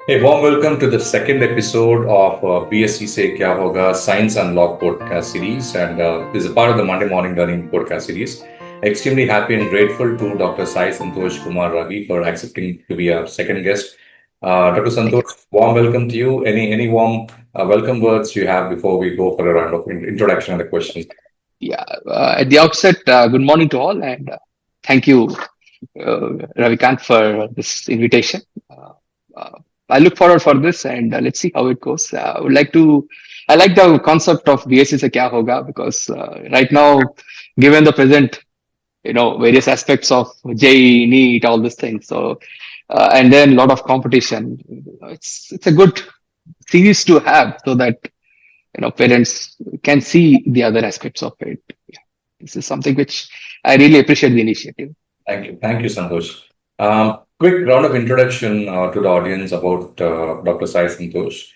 Hey, warm welcome to the second episode of BSc Se Kya Hoga Science Unlocked podcast series. And this is a part of the Monday Morning Learning podcast series. Extremely happy and grateful to Dr. Sai Santosh Kumar Raavi for accepting to be our second guest. Dr. Thank you. Santosh, warm welcome to you. Any warm welcome words you have before we go for a round of introduction and the questions? Yeah, at the outset, good morning to all, and thank you, Ravikant, for this invitation. Uh, I look forward for this, and let's see how it goes. I like the concept of BSc se kya hoga because right now, given the present, various aspects of JEE, NEET, all these things. And then a lot of competition. It's a good series to have so that parents can see the other aspects of it. Yeah. This is something which I really appreciate the initiative. Thank you. Thank you, Santosh. Quick round of introduction to the audience about Dr. Sai Santosh.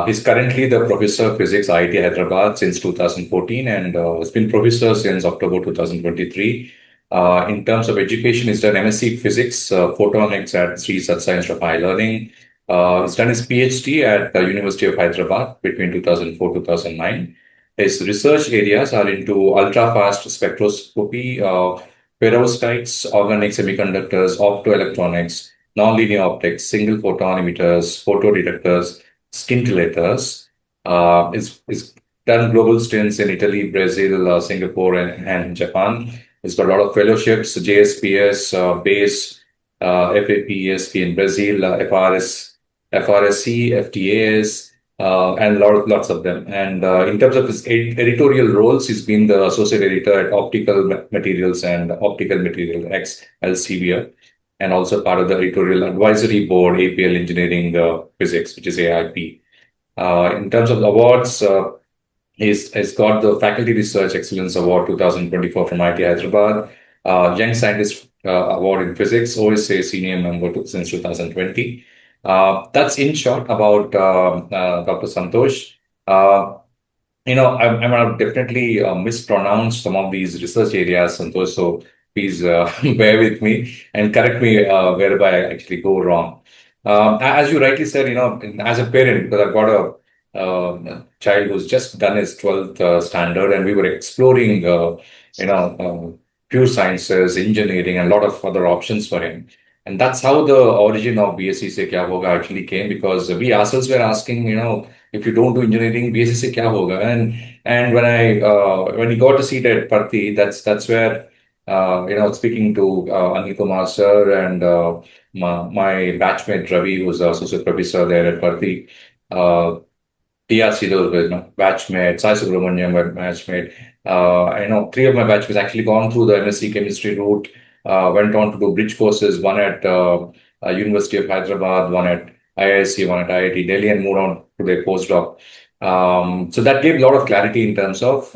He's currently the professor of physics at IIT Hyderabad since 2014 and has been professor since October 2023. In terms of education, he's done MSc Physics, Photonics at Sri Sathya Institute of High Learning. He's done his PhD at the University of Hyderabad between 2004 2009. His research areas are into ultra-fast spectroscopy, perovskites, organic semiconductors, optoelectronics, nonlinear optics, single photon emitters, photodetectors, scintillators. Is done global stints in Italy, Brazil, Singapore, and Japan. He's got a lot of fellowships, JSPS, BASE, FAPESP in Brazil, FRSC, FTAs, and lots of them. And in terms of his editorial roles, he's been the associate editor at Optical Materials and Optical Material X Elsevier, and also part of the editorial advisory board, APL Engineering Physics, which is AIP. In terms of the awards, he's got the Faculty Research Excellence Award 2024 from IIT Hyderabad, Young Scientist Award in Physics, OSA Senior Member since 2020. That's in short about Dr. Santosh. Uh, I'm going to definitely mispronounce some of these research areas, Santosh, so please bear with me and correct me wherever I actually go wrong. As you rightly said, as a parent, because I've got child who's just done his 12th standard, and we were exploring, pure sciences, engineering, and a lot of other options for him. And that's how the origin of BSc Se Kya Hoga actually came, because we ourselves were asking, if you don't do engineering, BSc se kya hoga? And when he got a seat at Parthi, that's where speaking to Anil Kumar sir and my batchmate Ravi, who's the associate professor there at Parthi, TRC, those were batchmate, Sai Subramaniam, my batchmate. Three of my batchmates actually gone through the MSc chemistry route, went on to do bridge courses, one at University of Hyderabad, one at IIC, one at IIT Delhi, and moved on to their postdoc. So that gave a lot of clarity in terms of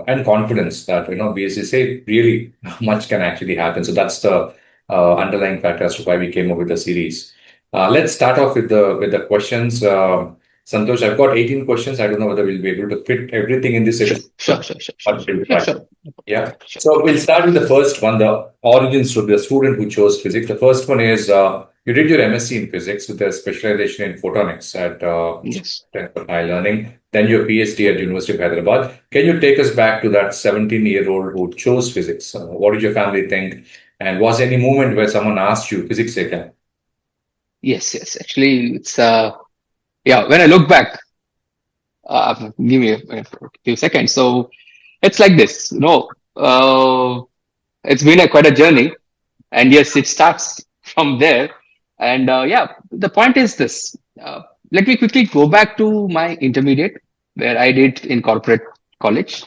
and confidence that BSc say really much can actually happen. So that's the underlying factor as to why we came up with the series. Let's start off with the questions. Santosh, I've got 18 questions. I don't know whether we'll be able to fit everything in this Sure, episode. sure, sure, sure, sure, But we'll sure, try. sure, Yeah. sure. So we'll start with the first one, the origin story, the student who chose physics. The first one is you did your MSc in physics with a specialization in photonics at Yes. Stanford High Learning, then your PhD at University of Hyderabad. Can you take us back to that 17-year-old who chose physics? What did your family think? And was there any moment where someone asked you, physics se kya? Yes, yes. Actually, it's yeah. When I look back, give me a few seconds. So it's like this. It's been quite a journey, and yes, it starts from there. And yeah, the point is this. Let me quickly go back to my intermediate, where I did in corporate college.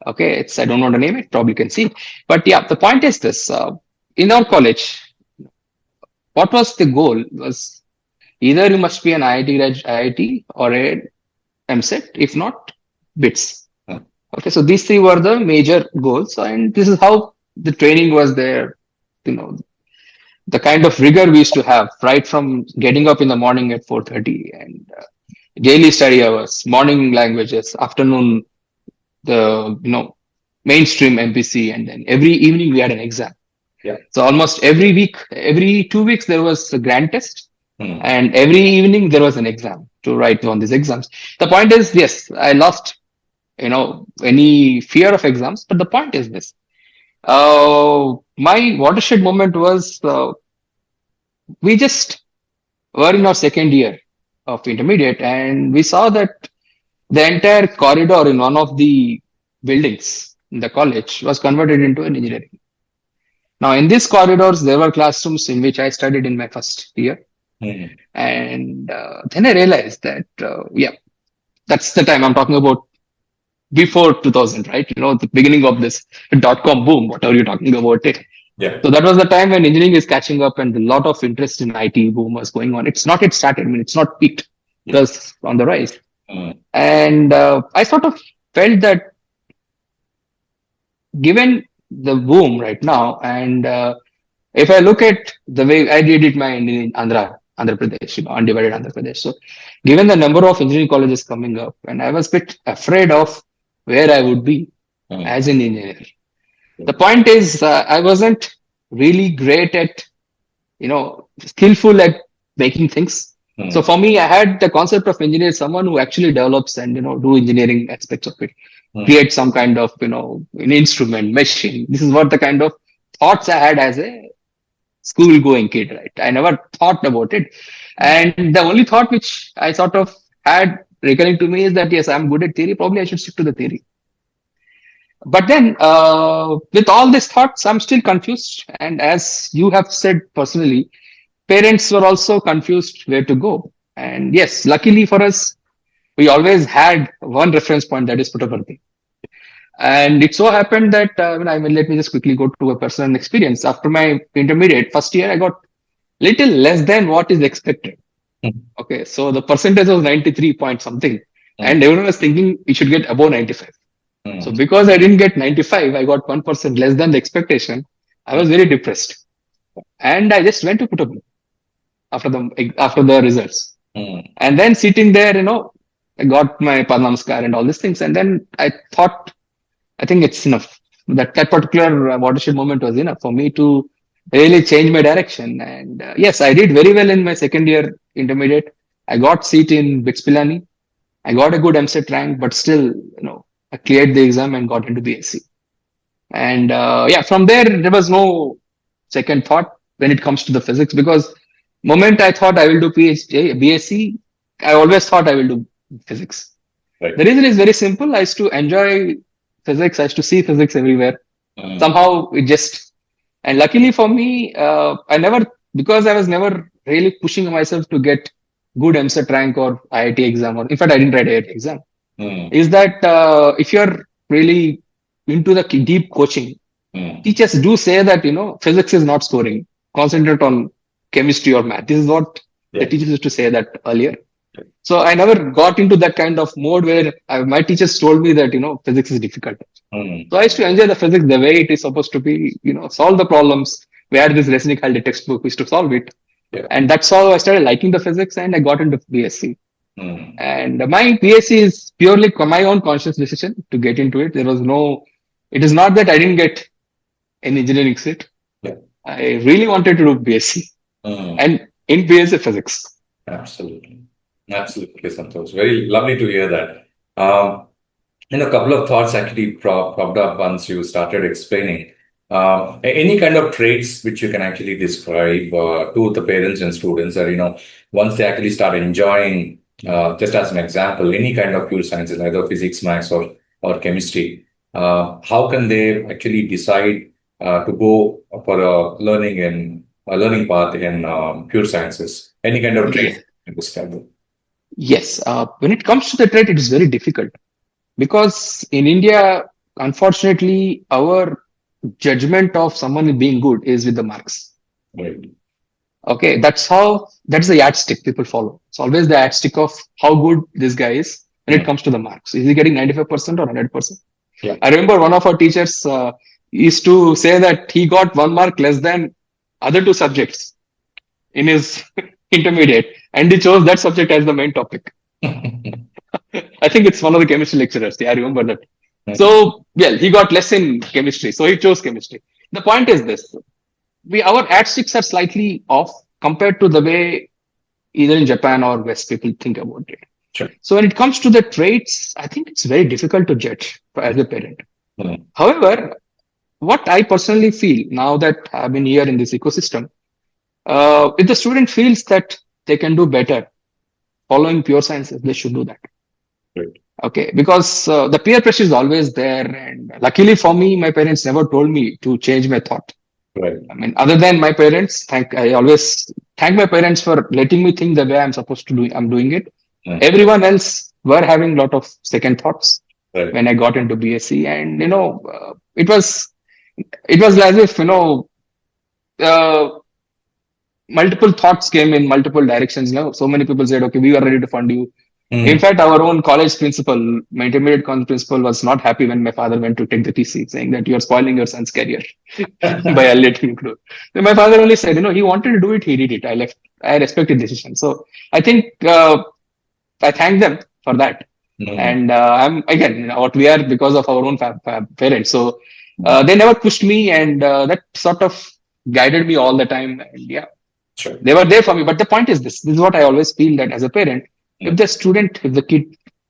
Okay, I don't want to name it. Probably can see, but yeah, the point is this. In our college, what was the goal? Was either you must be an IIT or a MSET, if not BITS. Okay, so these three were the major goals, and this is how the training was there. You know, the kind of rigor we used to have right from getting up in the morning at 4:30 and daily study hours, morning languages, afternoon the mainstream MPC, and then every evening we had an exam. Yeah. So almost every week, every 2 weeks there was a grand test, Mm. And every evening there was an exam to write on these exams. The point is, yes, I lost, any fear of exams. But the point is this: my watershed moment was we just were in our second year of intermediate, and we saw that the entire corridor in one of the buildings in the college was converted into an engineering. Now, in these corridors, there were classrooms in which I studied in my first year. Mm. And then I realized that, yeah, that's the time I'm talking about before 2000, right? The beginning of this dot-com boom, whatever you're talking about it. Yeah. So that was the time when engineering is catching up and a lot of interest in IT boom was going on. It's not yet started. I mean, it's not peaked. It Yeah. was on the rise. Mm. And I sort of felt that given the boom right now, and if I look at the way I did it in Andhra Pradesh, undivided Andhra Pradesh. So given the number of engineering colleges coming up, and I was a bit afraid of where I would be Mm. as an engineer. The point is, I wasn't really great at, skillful at making things. Mm. So for me, I had the concept of engineer, someone who actually develops and, do engineering aspects of it, Mm. create some kind of, an instrument, machine. This is what the kind of thoughts I had as a school going kid, right? I never thought about it. And the only thought which I sort of had recurring to me is that, yes, I'm good at theory. Probably I should stick to the theory. But then, with all these thoughts, I'm still confused. And as you have said personally, parents were also confused where to go. And yes, luckily for us, we always had one reference point, that is Puttaparthi. And it so happened that, let me just quickly go to a personal experience. After my intermediate first year, I got little less than what is expected. Mm. Okay, so the percentage was 93 point something. And everyone was thinking we should get above 95. Mm. So because I didn't get 95, I got 1% less than the expectation. I was very depressed. And I just went to Puttaparthi after the results. Mm. And then sitting there, I got my Padnamaskar and all these things. And then I thought, I think it's enough. That particular watershed moment was enough for me to really change my direction. And yes, I did very well in my second year intermediate. I got seat in BITS Pilani. I got a good MSET rank, but still, I cleared the exam and got into BSc. And from there was no second thought when it comes to the physics, because moment I thought I will do PhD, BSc, I always thought I will do physics. Right. The reason is very simple. I used to enjoy physics. I used to see physics everywhere. Mm. Somehow it just, and luckily for me, because I was never really pushing myself to get good MSET rank or IIT exam, or in fact, I didn't write IIT exam. Mm. Is that if you're really into the deep coaching, Mm. teachers do say that, physics is not scoring. Concentrate on chemistry or math. This is what the Yeah. teachers used to say that earlier. So I never got into that kind of mode where my teachers told me that, physics is difficult. Mm. So I used to enjoy the physics the way it is supposed to be, solve the problems. Where this Resnick held a textbook, we used to solve it. Yeah. And that's how I started liking the physics, and I got into BSc. Mm. And my BSc is purely my own conscious decision to get into it. It is not that I didn't get an engineering seat. Yeah. I really wanted to do BSc. Mm. And in BSc physics. Absolutely. Absolutely, Santosh. Very lovely to hear that. A couple of thoughts actually popped up once you started explaining. Any kind of traits which you can actually describe to the parents and students that, once they actually start enjoying, just as an example, any kind of pure sciences, either physics, maths, or chemistry, how can they actually decide to go for a learning path in pure sciences? Any kind of trait in this kind of. Yes. When it comes to the trait, it is very difficult because in India, unfortunately, our judgment of someone being good is with the marks. Right. Okay, that's the yardstick people follow. It's always the yardstick of how good this guy is when it comes to the marks. Is he getting 95% or 100%? Yeah. I remember one of our teachers used to say that he got 1 mark less than other 2 subjects in his intermediate, and he chose that subject as the main topic. I think it's one of the chemistry lecturers. Yeah, I remember that. So, he got less in chemistry, so he chose chemistry. The point is this: our yardsticks are slightly off compared to the way either in Japan or West, people think about it. Sure. So when it comes to the traits, I think it's very difficult to judge as a parent. Mm. However, what I personally feel now that I've been here in this ecosystem, if the student feels that they can do better following pure sciences, they should do that. Right. Okay, because the peer pressure is always there, and luckily for me, my parents never told me to change my thought. Right. I mean, other than my parents, I always thank my parents for letting me think the way I'm supposed to do. I'm doing it. Mm. Everyone else were having a lot of second thoughts Right. when I got into BSc, and it was as if uh, multiple thoughts came in multiple directions. So many people said, "Okay, we are ready to fund you." In Mm. fact, our own college principal, my intermediate college principal, was not happy when my father went to take the TC, saying that you are spoiling your son's career by letting him do. So my father only said, he wanted to do it, he did it. I respect his decision. So I think I thank them for that. Mm. And I'm again, what we are because of our own parents. So Mm. they never pushed me, and that sort of guided me all the time. And yeah, Sure. they were there for me. But the point is this: is what I always feel, that as a parent, if the kid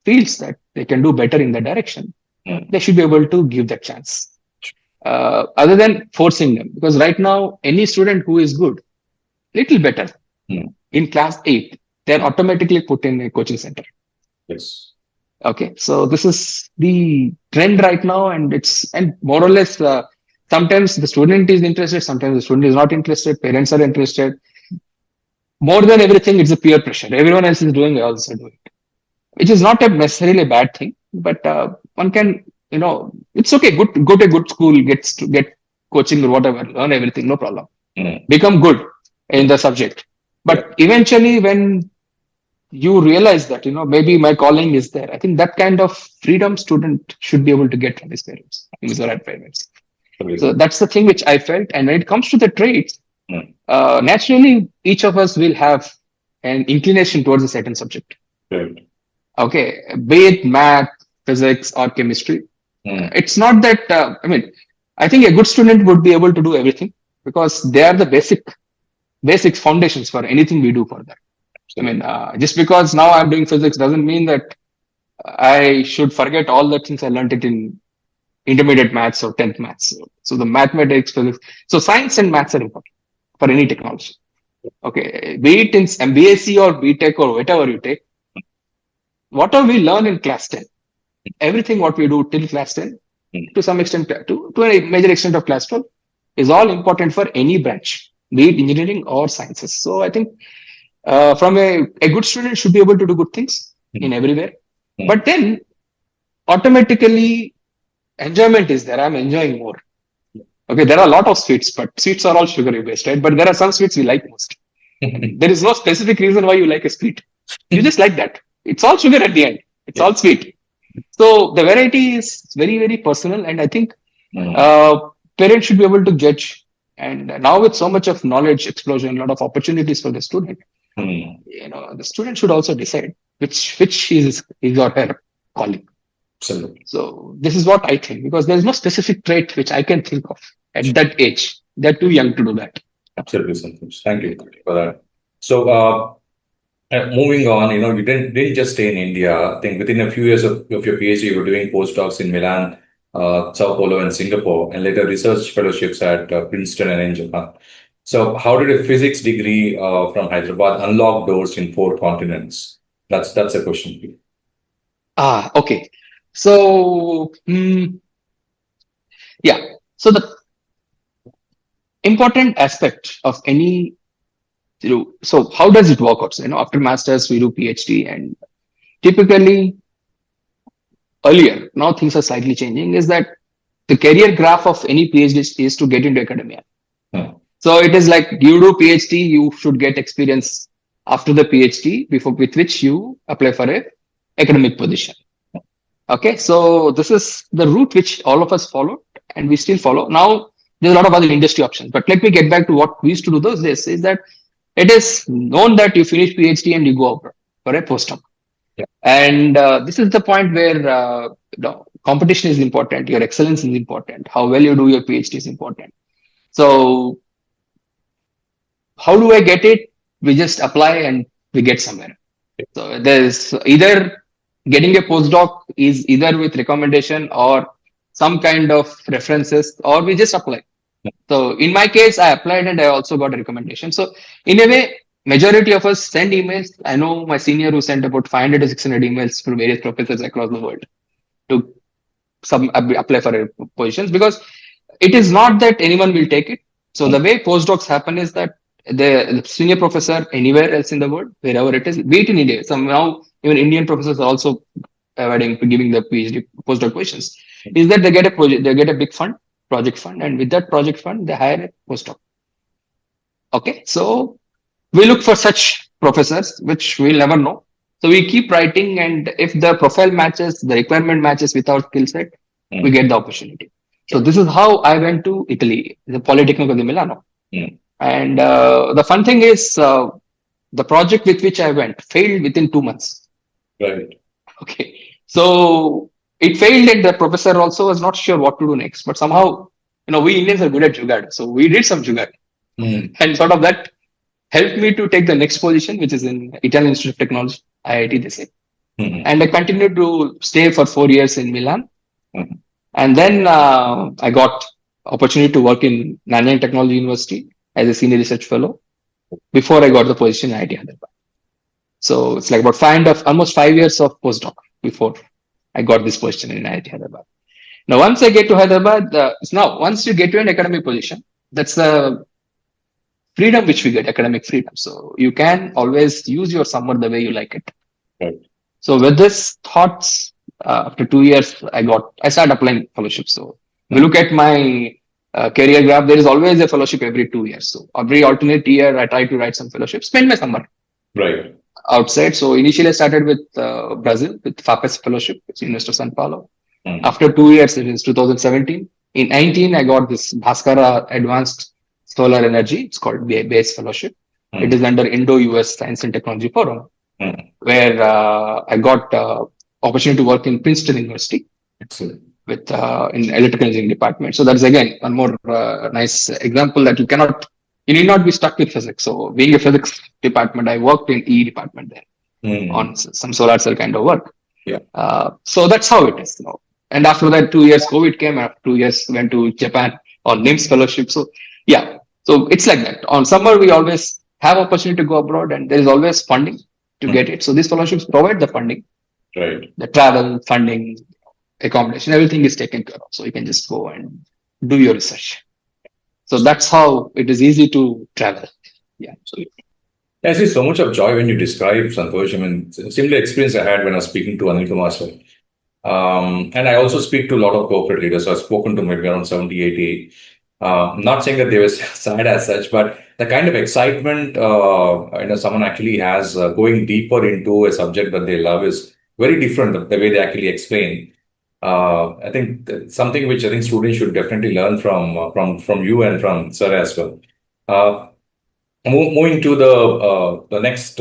feels that they can do better in that direction, Mm. they should be able to give that chance. Other than forcing them, because right now any student who is good, little better Mm. in class 8, they're automatically put in a coaching center. Yes. Okay, so this is the trend right now, and more or less sometimes the student is interested, sometimes the student is not interested, parents are interested. More than everything, it's a peer pressure. Everyone else is doing, I also do it, which is not necessarily a bad thing, but one can, it's okay. Go to a good school, get coaching or whatever, learn everything, no problem. Mm. Become good in the subject. But eventually, when you realize that, maybe my calling is there, I think that kind of freedom student should be able to get from his parents, from his right parents. So that's the thing which I felt. And when it comes to the traits, Mm. Naturally, each of us will have an inclination towards a certain subject. Right. Okay, be it math, physics, or chemistry. Mm. It's not that, I think a good student would be able to do everything because they are the basic foundations for anything we do for that. I mean, just because now I'm doing physics doesn't mean that I should forget all the things I learned it in intermediate maths or 10th maths. So the mathematics, physics. So science and maths are important for any technology. Okay, be it in BSc or BTech or whatever you take, whatever we learn in class 10, everything what we do till class 10, to some extent, to a major extent of class 12, is all important for any branch, be it engineering or sciences. So I think from a good student should be able to do good things in everywhere. But then automatically enjoyment is there. I'm enjoying more. Okay, there are a lot of sweets, but sweets are all sugary based, right? But there are some sweets we like most. There is no specific reason why you like a sweet. You just like that. It's all sugar at the end. It's all sweet. So the variety is very, very personal. And I think parents should be able to judge. And now with so much of knowledge explosion, a lot of opportunities for the student, the student should also decide which is his or her calling. Absolutely. So this is what I think, because there's no specific trait which I can think of at that age. They're too young to do that. Absolutely, Santosh. Thank you for that. So, moving on, you didn't just stay in India. I think within a few years of your PhD, you were doing postdocs in Milan, Sao Paulo, and Singapore, and later research fellowships at Princeton and in Japan. So, how did a physics degree from Hyderabad unlock doors in 4 continents? That's a question for you. Okay. So, yeah. So the important aspect of any, so how does it work out? So, after masters, we do PhD, and typically earlier, now things are slightly changing, is that the career graph of any PhD is to get into academia. So it is like you do PhD, you should get experience after the PhD with which you apply for a academic position. Okay, so this is the route which all of us followed and we still follow. Now, there's a lot of other industry options, but let me get back to what we used to do those days, is that it is known that you finish PhD and you go abroad for a postdoc. Yeah. And this is the point where competition is important, your excellence is important, how well you do your PhD is important. So how do I get it? We just apply and we get somewhere. So there's either getting a postdoc is either with recommendation or some kind of references, or we just apply. So in my case, I applied and I also got a recommendation. So in a way, majority of us send emails. I know my senior who sent about 500 to 600 emails to various professors across the world to apply for positions, because it is not that anyone will take it. So the way postdocs happen is that the senior professor anywhere else in the world, wherever it is, be it in India, somehow even Indian professors are also giving the PhD postdoc positions, is that they get a project, they get a big fund, project fund, and with that project fund, they hire a postdoc. Okay, so we look for such professors, which we'll never know. So we keep writing, and if the profile matches, the requirement matches with our skill set, we get the opportunity. So this is how I went to Italy, the Politecnico di Milano. And the fun thing is, the project with which I went failed within 2 months. Right. Okay. So it failed, and the professor also was not sure what to do next. But somehow, we Indians are good at jugaad. So we did some jugaad. And sort of that helped me to take the next position, which is in Italian Institute of Technology, IIT, they say. And I continued to stay for 4 years in Milan. And then I got opportunity to work in Nanyang Technology University as a senior research fellow before I got the position in IIT Hyderabad. So it's like about almost 5 years of postdoc before I got this position in IIT Hyderabad. Now, once I get to Hyderabad, once you get to an academic position, that's the freedom which we get, academic freedom. So you can always use your summer the way you like it. Right. So with this thoughts, after 2 years, I started applying fellowships. So if you look at my career graph, there is always a fellowship every 2 years. So every alternate year, I try to write some fellowship, spend my summer outside. So initially I started with Brazil, with FAPES fellowship, it's University of Sao Paulo. After 2 years, it is 2017. In 19, I got this Bhaskara Advanced Solar Energy. It's called BASE Fellowship. It is under Indo-US Science and Technology Forum, where I got opportunity to work in Princeton University. Excellent. With in electrical engineering department. So that's again one more nice example that you need not be stuck with physics. So being a physics department, I worked in E department there on some solar cell kind of work. So that's how it is. And after that, 2 years COVID came. After 2 years, went to Japan on NIMS fellowship. So so it's like that. On summer, we always have opportunity to go abroad, and there is always funding to get it. So these fellowships provide the funding, the travel funding, accommodation, everything is taken care of. So you can just go and do your research. So that's how it is easy to travel. Absolutely. I see so much of joy when you describe, Santosh. I mean, similar experience I had when I was speaking to Anil Kumar sir. And I also speak to a lot of corporate leaders. So I've spoken to maybe around 70, 80. Not saying that they were sad as such, but the kind of excitement someone actually has going deeper into a subject that they love is very different the way they actually explain. I think something which I think students should definitely learn from you and from sir as well. Moving to the next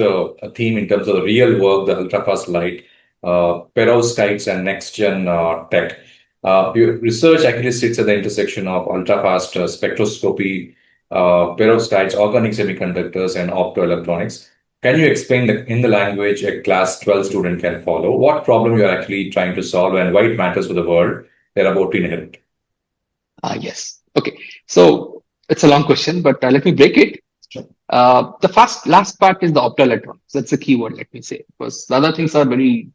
theme in terms of the real work, the ultra-fast light, perovskites and next-gen tech. Your research actually sits at the intersection of ultra-fast spectroscopy, perovskites, organic semiconductors, and optoelectronics. Can you explain in the language a class 12 student can follow what problem you're actually trying to solve and why it matters for the world they're about to inherit? Yes. Okay. So it's a long question, but let me break it. Sure. The last part is the optoelectronics. That's the key word, let me say, because the other things are very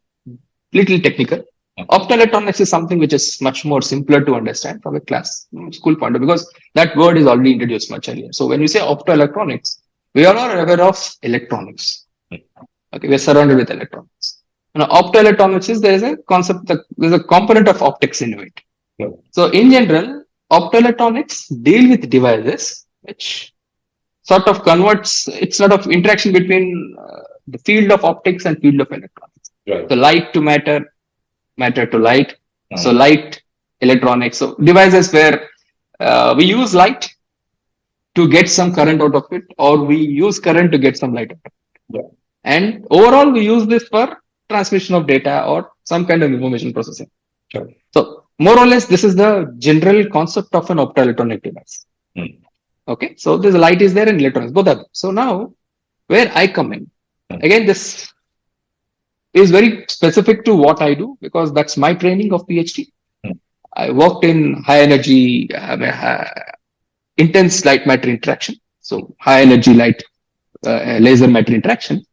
little technical. Optoelectronics is something which is much more simpler to understand from a school point of view, because that word is already introduced much earlier. So when you say optoelectronics, we are all aware of electronics. Okay, we are surrounded with electronics. Now, optoelectronics is there's a component of optics in it. So in general, optoelectronics deal with devices which sort of converts, it's sort of interaction between the field of optics and field of electronics. So light to matter, matter to light. So light, electronics. So devices where we use light to get some current out of it, or we use current to get some light out of it. And overall, we use this for transmission of data or some kind of information processing. So more or less, this is the general concept of an optoelectronic device. Okay, so this light is there and electronics, both are there. So now, where I come in, Again, this is very specific to what I do because that's my training of PhD. I worked in high energy, intense light matter interaction. So high energy light, laser matter interaction.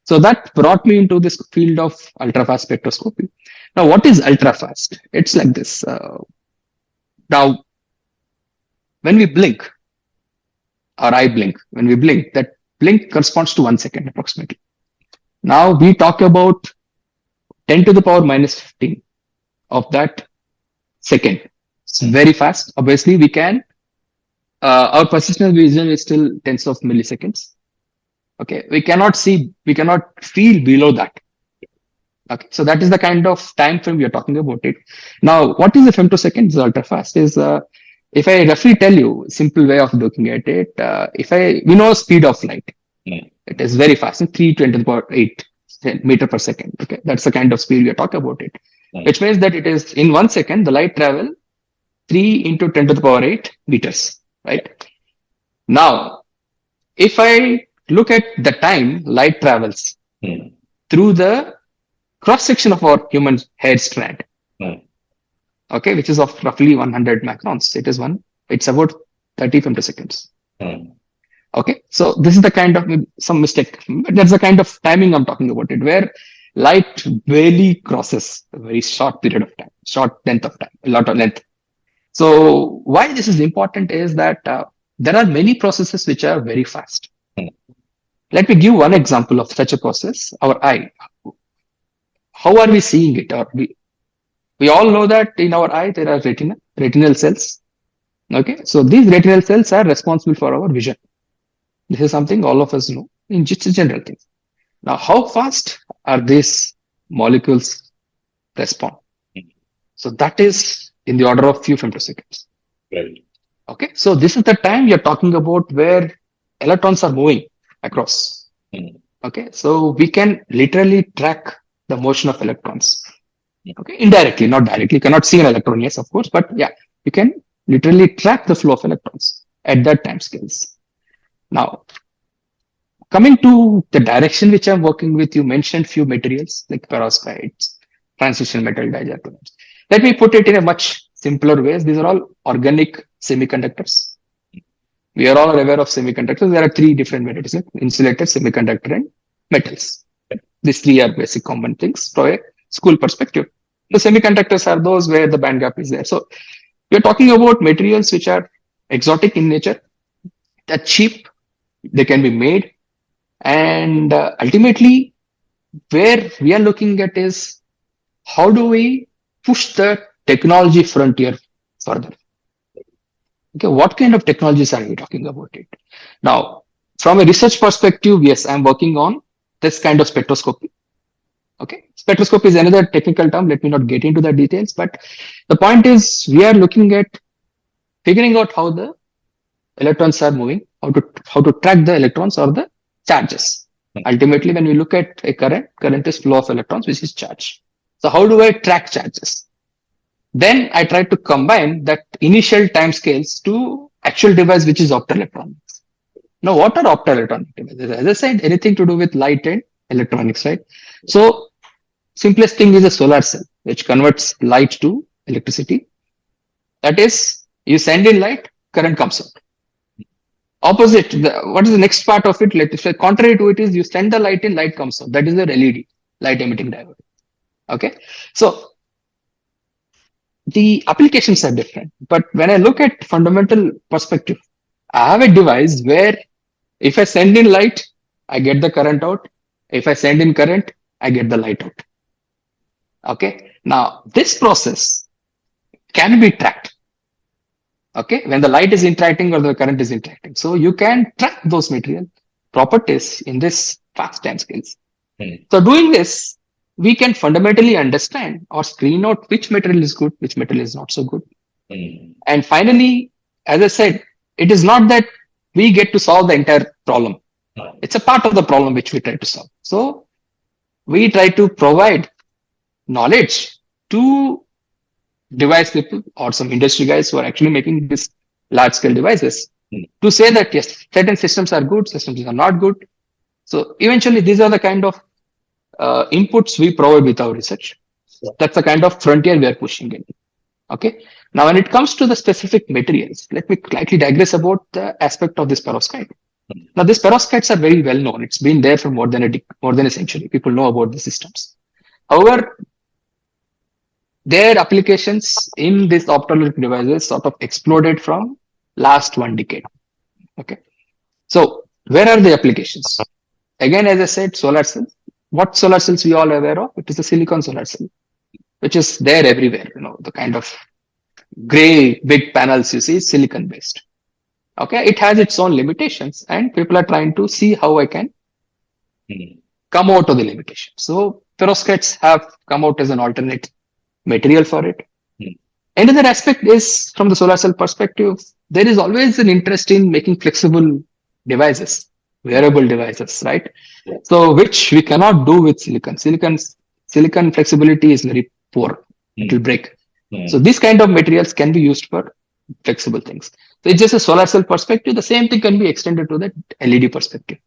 So that brought me into this field of ultrafast spectroscopy. Now, what is ultrafast? It's like this. Now, when we blink, or I blink, when we blink, that blink corresponds to 1 second approximately. Now we talk about 10 to the power minus 15 of that second. It's very fast. Obviously, we can, our positional vision is still tens of milliseconds. Okay. We cannot feel below that. Okay. So that is the kind of time frame we are talking about it. Now, what is the femtosecond? Is ultra fast is, if I roughly tell you simple way of looking at it, we know speed of light. It is very fast, 3 to the power 8 meter per second. Okay. That's the kind of speed we are talking about it, which means that it is in 1 second, the light travel 3 into 10 to the power 8 meters, right? Now, if I look at the time light travels through the cross section of our human hair strand, okay, which is of roughly 100 microns. It's about 30 femtoseconds. Okay, so this is the kind of some mistake, but that's the kind of timing I'm talking about it, where light barely crosses a very short period of time, short length of time, a lot of length. So why this is important is that there are many processes which are very fast. Let me give one example of such a process. Our eye. How are we seeing it? Or we all know that in our eye there are retinal cells. Okay, so these retinal cells are responsible for our vision. This is something all of us know in just a general thing. Now, how fast are these molecules respond? So that is in the order of few femtoseconds. Right. Okay, so this is the time you're talking about where electrons are moving across. Okay, so we can literally track the motion of electrons. Okay, indirectly, not directly. You cannot see an electron, yes, of course, but yeah, you can literally track the flow of electrons at that time scales. Now, coming to the direction which I'm working with, you mentioned few materials like perovskites, transition metal diatomates. Let me put it in a much simpler ways. These are all organic semiconductors. We are all aware of semiconductors. There are 3 different varieties: insulator, semiconductor, and metals. These 3 are basic common things from a school perspective. The semiconductors are those where the band gap is there. So we're talking about materials which are exotic in nature, they're cheap, they can be made, and ultimately where we are looking at is how do we push the technology frontier further. Okay, what kind of technologies are we talking about it? Now, from a research perspective, yes, I'm working on this kind of spectroscopy. Okay, spectroscopy is another technical term. Let me not get into the details, but the point is we are looking at figuring out how the electrons are moving, how to track the electrons or the charges. Ultimately, when we look at a current is flow of electrons, which is charge. So how do I track charges? Then I try to combine that initial time scales to actual device, which is optoelectronics. Now, what are optoelectronic devices? As I said, anything to do with light and electronics, right? So simplest thing is a solar cell, which converts light to electricity. That is, you send in light, current comes out. Opposite, what is the next part of it? Let's say contrary to it is you send the light in, light comes out. That is the LED, light emitting diode. Okay, so the applications are different. But when I look at fundamental perspective, I have a device where if I send in light, I get the current out. If I send in current, I get the light out. Okay, now this process can be tracked. Okay, when the light is interacting or the current is interacting. So you can track those material properties in this fast time scales. So doing this, we can fundamentally understand or screen out which material is good, which material is not so good. And finally, as I said, it is not that we get to solve the entire problem. It's a part of the problem which we try to solve. So we try to provide knowledge to device people or some industry guys who are actually making these large scale devices to say that yes, certain systems are good, systems are not good. So eventually, these are the kind of inputs we provide with our research. That's the kind of frontier we are pushing in. Okay. Now, when it comes to the specific materials, let me slightly digress about the aspect of this perovskite. Now, these perovskites are very well known. It's been there for more than a century. People know about the systems. However, their applications in these optoelectronic devices sort of exploded from last 1 decade. Okay. So, where are the applications? Again, as I said, solar cells. What solar cells we all aware of? It is a silicon solar cell, which is there everywhere. The kind of gray big panels you see is silicon based. Okay, it has its own limitations, and people are trying to see how I can come out of the limitation. So perovskites have come out as an alternate material for it. Another aspect is from the solar cell perspective, there is always an interest in making flexible devices, wearable devices, right? So which we cannot do with silicon. Silicon flexibility is very poor. It will break. So these kind of materials can be used for flexible things. So it's just a solar cell perspective. The same thing can be extended to the LED perspective.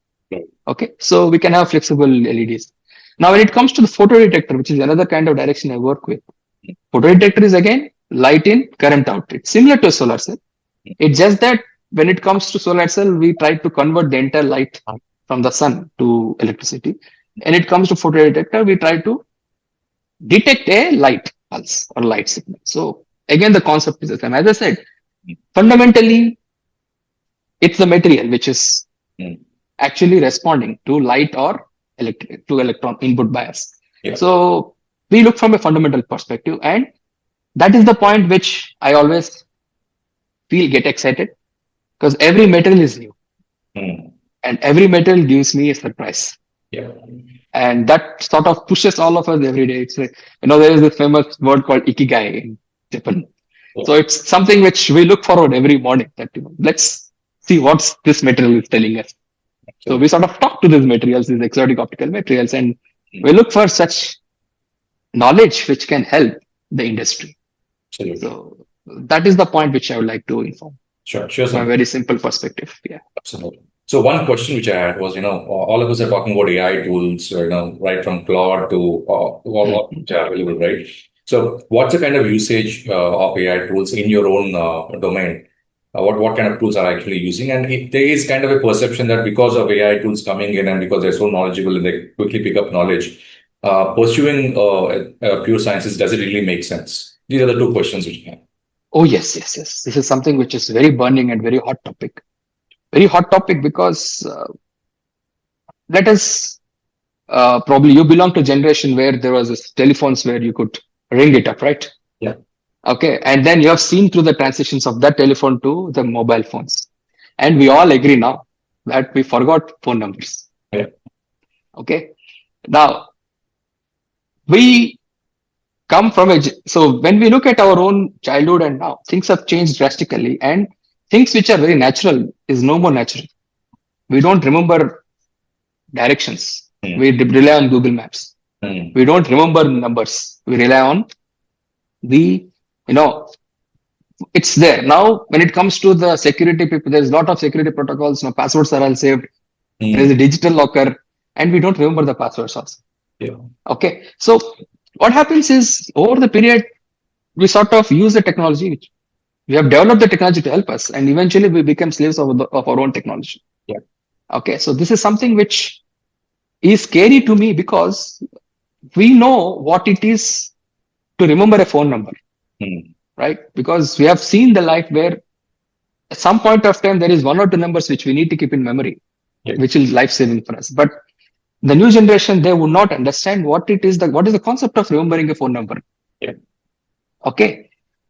Okay. So we can have flexible LEDs. Now, when it comes to the photodetector, which is another kind of direction I work with, photodetector is again light in, current out. It's similar to a solar cell. It's just that when it comes to solar cell, we try to convert the entire light from the sun to electricity. And it comes to photodetector, we try to detect a light pulse or light signal. So again, the concept is the same. As I said, fundamentally, it's the material which is actually responding to light or to electron input bias. Yeah. So we look from a fundamental perspective, and that is the point which I always get excited, because every material is new and every material gives me a surprise. Yeah. And that sort of pushes all of us every day. It's like, there is this famous word called ikigai in Japan. So it's something which we look forward every morning, that let's see what this material is telling us. So we sort of talk to these materials, these exotic optical materials, and we look for such knowledge which can help the industry. Absolutely. So that is the point which I would like to inform. Sure. From a very simple perspective. Yeah. Absolutely. So one question which I had was, all of us are talking about AI tools, right from Claude to all which are available, right? So what's the kind of usage of AI tools in your own domain? What kind of tools are actually using? And there is kind of a perception that because of AI tools coming in and because they're so knowledgeable and they quickly pick up knowledge, pursuing pure sciences, does it really make sense? These are the two questions which I have. Oh, yes. This is something which is very burning and very hot topic. Very hot topic because let us probably you belong to a generation where there was this telephones where you could ring it up, right? Yeah. Okay. And then you have seen through the transitions of that telephone to the mobile phones. And we all agree now that we forgot phone numbers. Yeah. Okay. Now, we come from so when we look at our own childhood and now, things have changed drastically, and things which are very natural is no more natural. We don't remember directions. We rely on Google Maps. We don't remember numbers. We rely on it's there. Now, when it comes to the security people, there's a lot of security protocols. Passwords are all saved. There is a digital locker, and we don't remember the passwords also. Yeah. Okay. So what happens is, over the period, we sort of use the technology. We have developed the technology to help us, and eventually we become slaves of our own technology. Yeah. Okay. So this is something which is scary to me, because we know what it is to remember a phone number, right? Because we have seen the life where at some point of time, there is one or two numbers which we need to keep in memory, which is life-saving for us. But the new generation, they would not understand what it is, what is the concept of remembering a phone number. Yeah. Okay.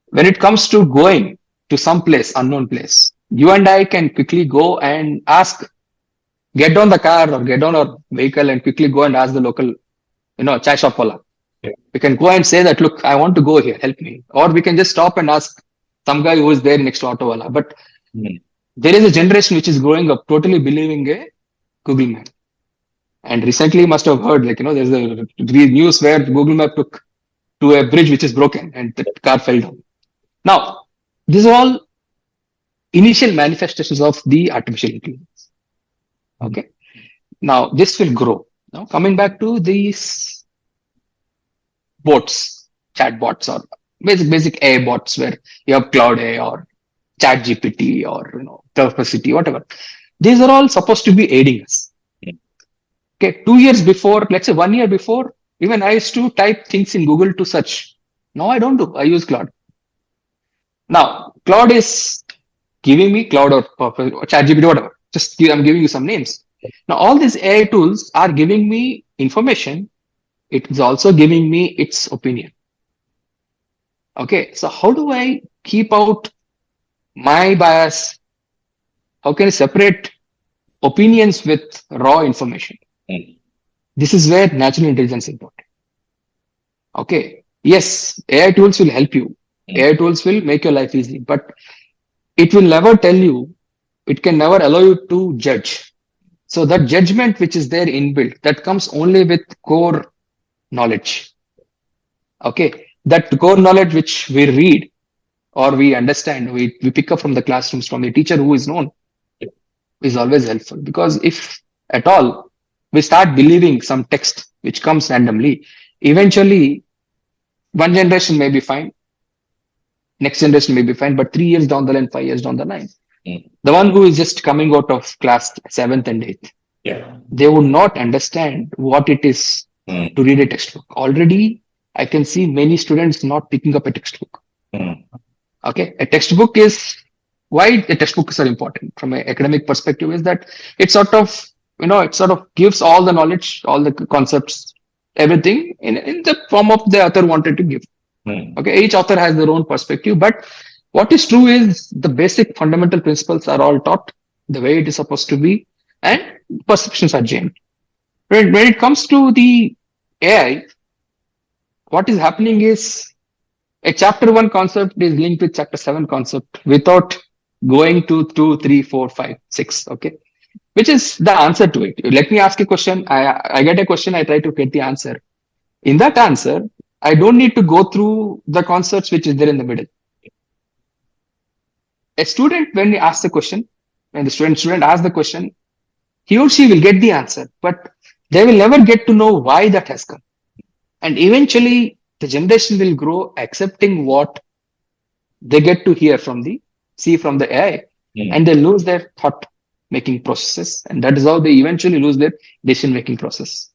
When it comes to going to some place, unknown place, you and I can quickly go and get on the car or get on our vehicle and quickly go and ask the local, chai shop wala. Yeah. We can go and say that, look, I want to go here, help me. Or we can just stop and ask some guy who is there next to auto wala. But there is a generation which is growing up totally believing a Google Map. And recently you must have heard, there's a news where Google Map took to a bridge which is broken and the car fell down. Now, these are all initial manifestations of the artificial intelligence. Okay. Now this will grow. Now coming back to these bots, chat bots or basic AI bots where you have Cloud AI or Chat GPT or Perplexity, whatever. These are all supposed to be aiding us. Okay, 2 years before, let's say 1 year before, even I used to type things in Google to search. Now I don't do. I use Cloud. Now Cloud is giving me Cloud or Chat GPT, whatever. I'm giving you some names. Now all these AI tools are giving me information. It is also giving me its opinion. Okay, so how do I keep out my bias? How can I separate opinions with raw information? Mm. This is where natural intelligence is important. Okay, yes, AI tools will help you. AI tools will make your life easy, but it will never tell you, it can never allow you to judge. So that judgment which is there inbuilt, that comes only with core knowledge. Okay, that core knowledge which we read or we understand, we pick up from the classrooms, from the teacher who is known, is always helpful. Because if at all we start believing some text which comes randomly, eventually one generation may be fine, next generation may be fine, but 3 years down the line, 5 years down the line, the one who is just coming out of class 7th and 8th, they would not understand what it is to read a textbook. Already, I can see many students not picking up a textbook. Okay, a textbook is why the textbooks are important from an academic perspective is that it sort of gives all the knowledge, all the concepts, everything in the form of the author wanted to give. Okay, each author has their own perspective, but what is true is the basic fundamental principles are all taught the way it is supposed to be, and perceptions are changed. When it comes to the AI, what is happening is a chapter 1 concept is linked with chapter 7 concept without going to 2, 3, 4, 5, 6. Okay, which is the answer to it. Let me ask a question. I get a question. I try to get the answer. In that answer, I don't need to go through the concepts which is there in the middle. A student, when he asks the question, when the student asks the question, he or she will get the answer, but they will never get to know why that has come. And eventually, the generation will grow accepting what they get to see from the AI, and they lose their thought making processes, and that is how they eventually lose their decision making process.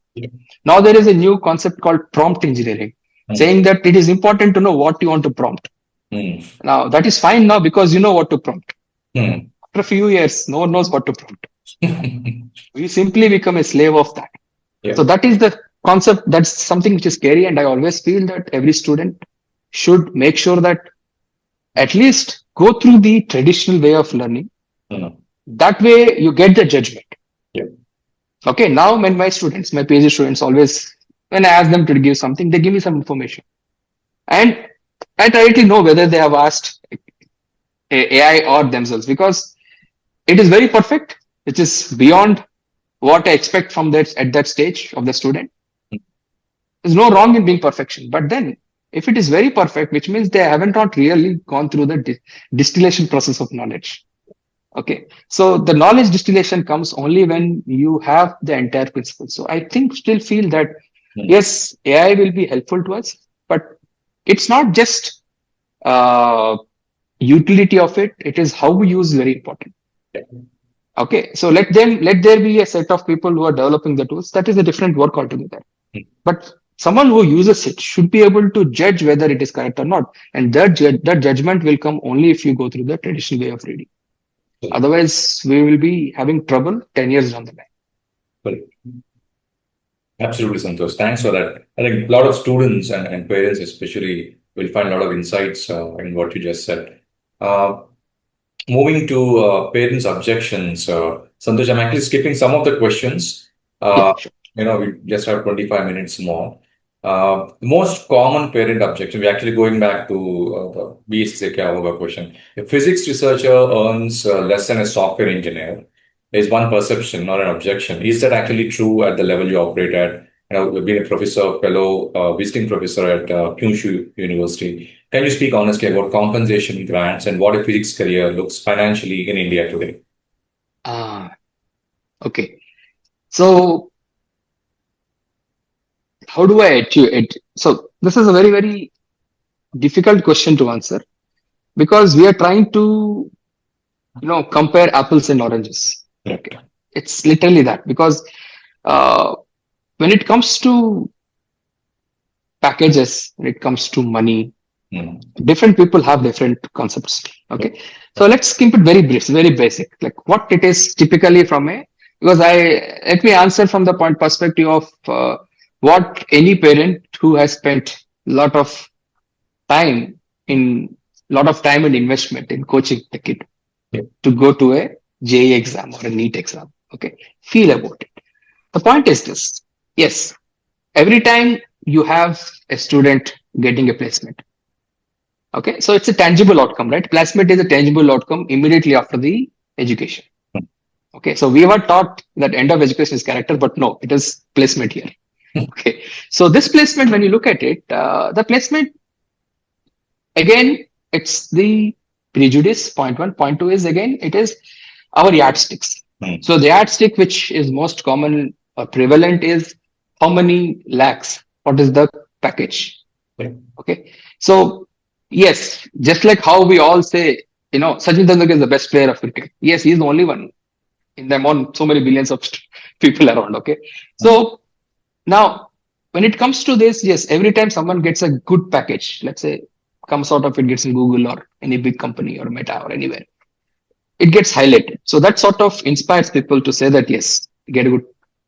Now there is a new concept called prompt engineering, saying that it is important to know what you want to prompt. Now that is fine now because you know what to prompt. After a few years, no one knows what to prompt. We simply become a slave of that. So that is the concept. That's something which is scary, and I always feel that every student should make sure that at least go through the traditional way of learning. That way you get the judgment. Okay, now when my PhD students always, when I ask them to give something, they give me some information. And I directly know whether they have asked AI or themselves, because it is very perfect, which is beyond what I expect from that at that stage of the student. There's no wrong in being perfection. But then if it is very perfect, which means they haven't not really gone through the distillation process of knowledge. Okay, so the knowledge distillation comes only when you have the entire principle. So I still feel that yes, AI will be helpful to us, but it's not just utility of it. It is how we use very important. Okay, so let there be a set of people who are developing the tools. That is a different work altogether. But someone who uses it should be able to judge whether it is correct or not, and that judgment will come only if you go through the traditional way of reading. Otherwise, we will be having trouble 10 years down the line. Absolutely, Santosh. Thanks for that. I think a lot of students and parents especially will find a lot of insights in what you just said. Moving to parents' objections, Santosh, I'm actually skipping some of the questions. We just have 25 minutes more. Most common parent objection, we're actually going back to the BSc question. A physics researcher earns less than a software engineer is one perception or an objection. Is that actually true at the level you operate at? Being a professor, fellow visiting professor at Kyushu University. Can you speak honestly about compensation grants and what a physics career looks financially in India today? Okay. So how do I achieve it? So this is a very, very difficult question to answer because we are trying to, compare apples and oranges. Correct. Okay. It's literally that because uh, when it comes to packages, when it comes to money, Mm. different people have different concepts. Okay. So let's keep it very brief, very basic, like what it is typically from a, because let me answer from the point perspective of what any parent who has spent a time lot of time and investment in coaching the kid Yeah. to go to a JE exam or a NEET exam. Okay. Feel about it. The point is this. Yes. Every time you have a student getting a placement. Okay. So it's a tangible outcome, right? Placement is a tangible outcome immediately after the education. Mm. Okay. So we were taught that end of education is character, but no, it is placement here. Okay. So this placement, when you look at it, the placement, again, it's the prejudice. Point one. Point two is again, it is our yardsticks. Mm. So the yardstick which is most common or prevalent is how many lakhs? What is the package? Yeah. Okay. So yes, just like how we all say, Sachin Tendulkar is the best player of cricket. Yes, he's the only one in them on so many billions of people around. Okay. So now when it comes to this, yes, every time someone gets a good package, let's say comes out of it, gets in Google or any big company or Meta or anywhere, it gets highlighted. So that sort of inspires people to say that yes, get a good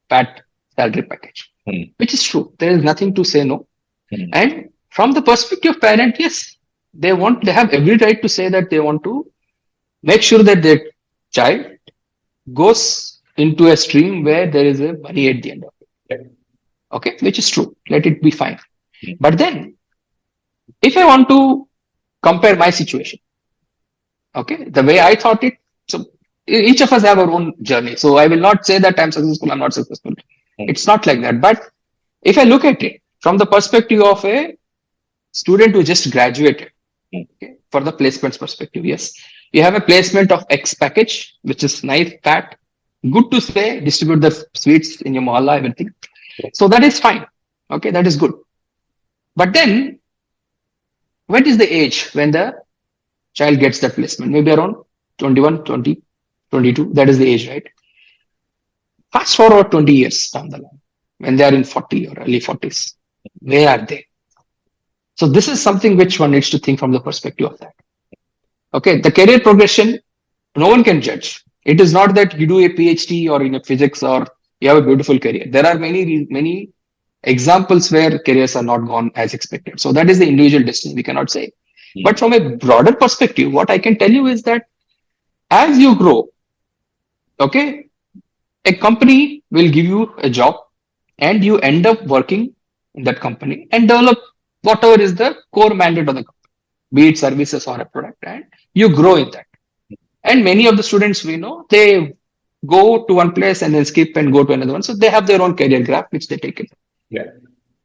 fat salary package, Mm. which is true. There is nothing to say no. Mm. And from the perspective of parent, yes, they have every right to say that they want to make sure that their child goes into a stream where there is a money at the end of it. Yeah. Okay, which is true. Let it be fine. Mm. But then, if I want to compare my situation, okay, the way I thought it, so each of us have our own journey. So I will not say that I'm successful, I'm not successful. Mm. It's not like that. But if I look at it from the perspective of a student who just graduated, Mm. okay, for the placements perspective, yes, you have a placement of X package, which is nice, fat, good to say, distribute the sweets in your mohalla, everything. So that is fine. Okay, that is good. But then, what is the age when the child gets that placement? Maybe around 21, 20, 22. That is the age, right? Fast forward 20 years down the line, when they are in 40 or early 40s, where are they? So this is something which one needs to think from the perspective of that. Okay, the career progression, no one can judge. It is not that you do a PhD or in a physics or you have a beautiful career. There are many examples where careers are not gone as expected. So that is the individual destiny. We cannot say. Mm. But from a broader perspective, what I can tell you is that as you grow, okay, a company will give you a job and you end up working in that company and develop whatever is the core mandate of the company, be it services or a product, and you grow in that. And many of the students we know, they go to one place and then skip and go to another one. So they have their own career graph, which they take it. Yeah.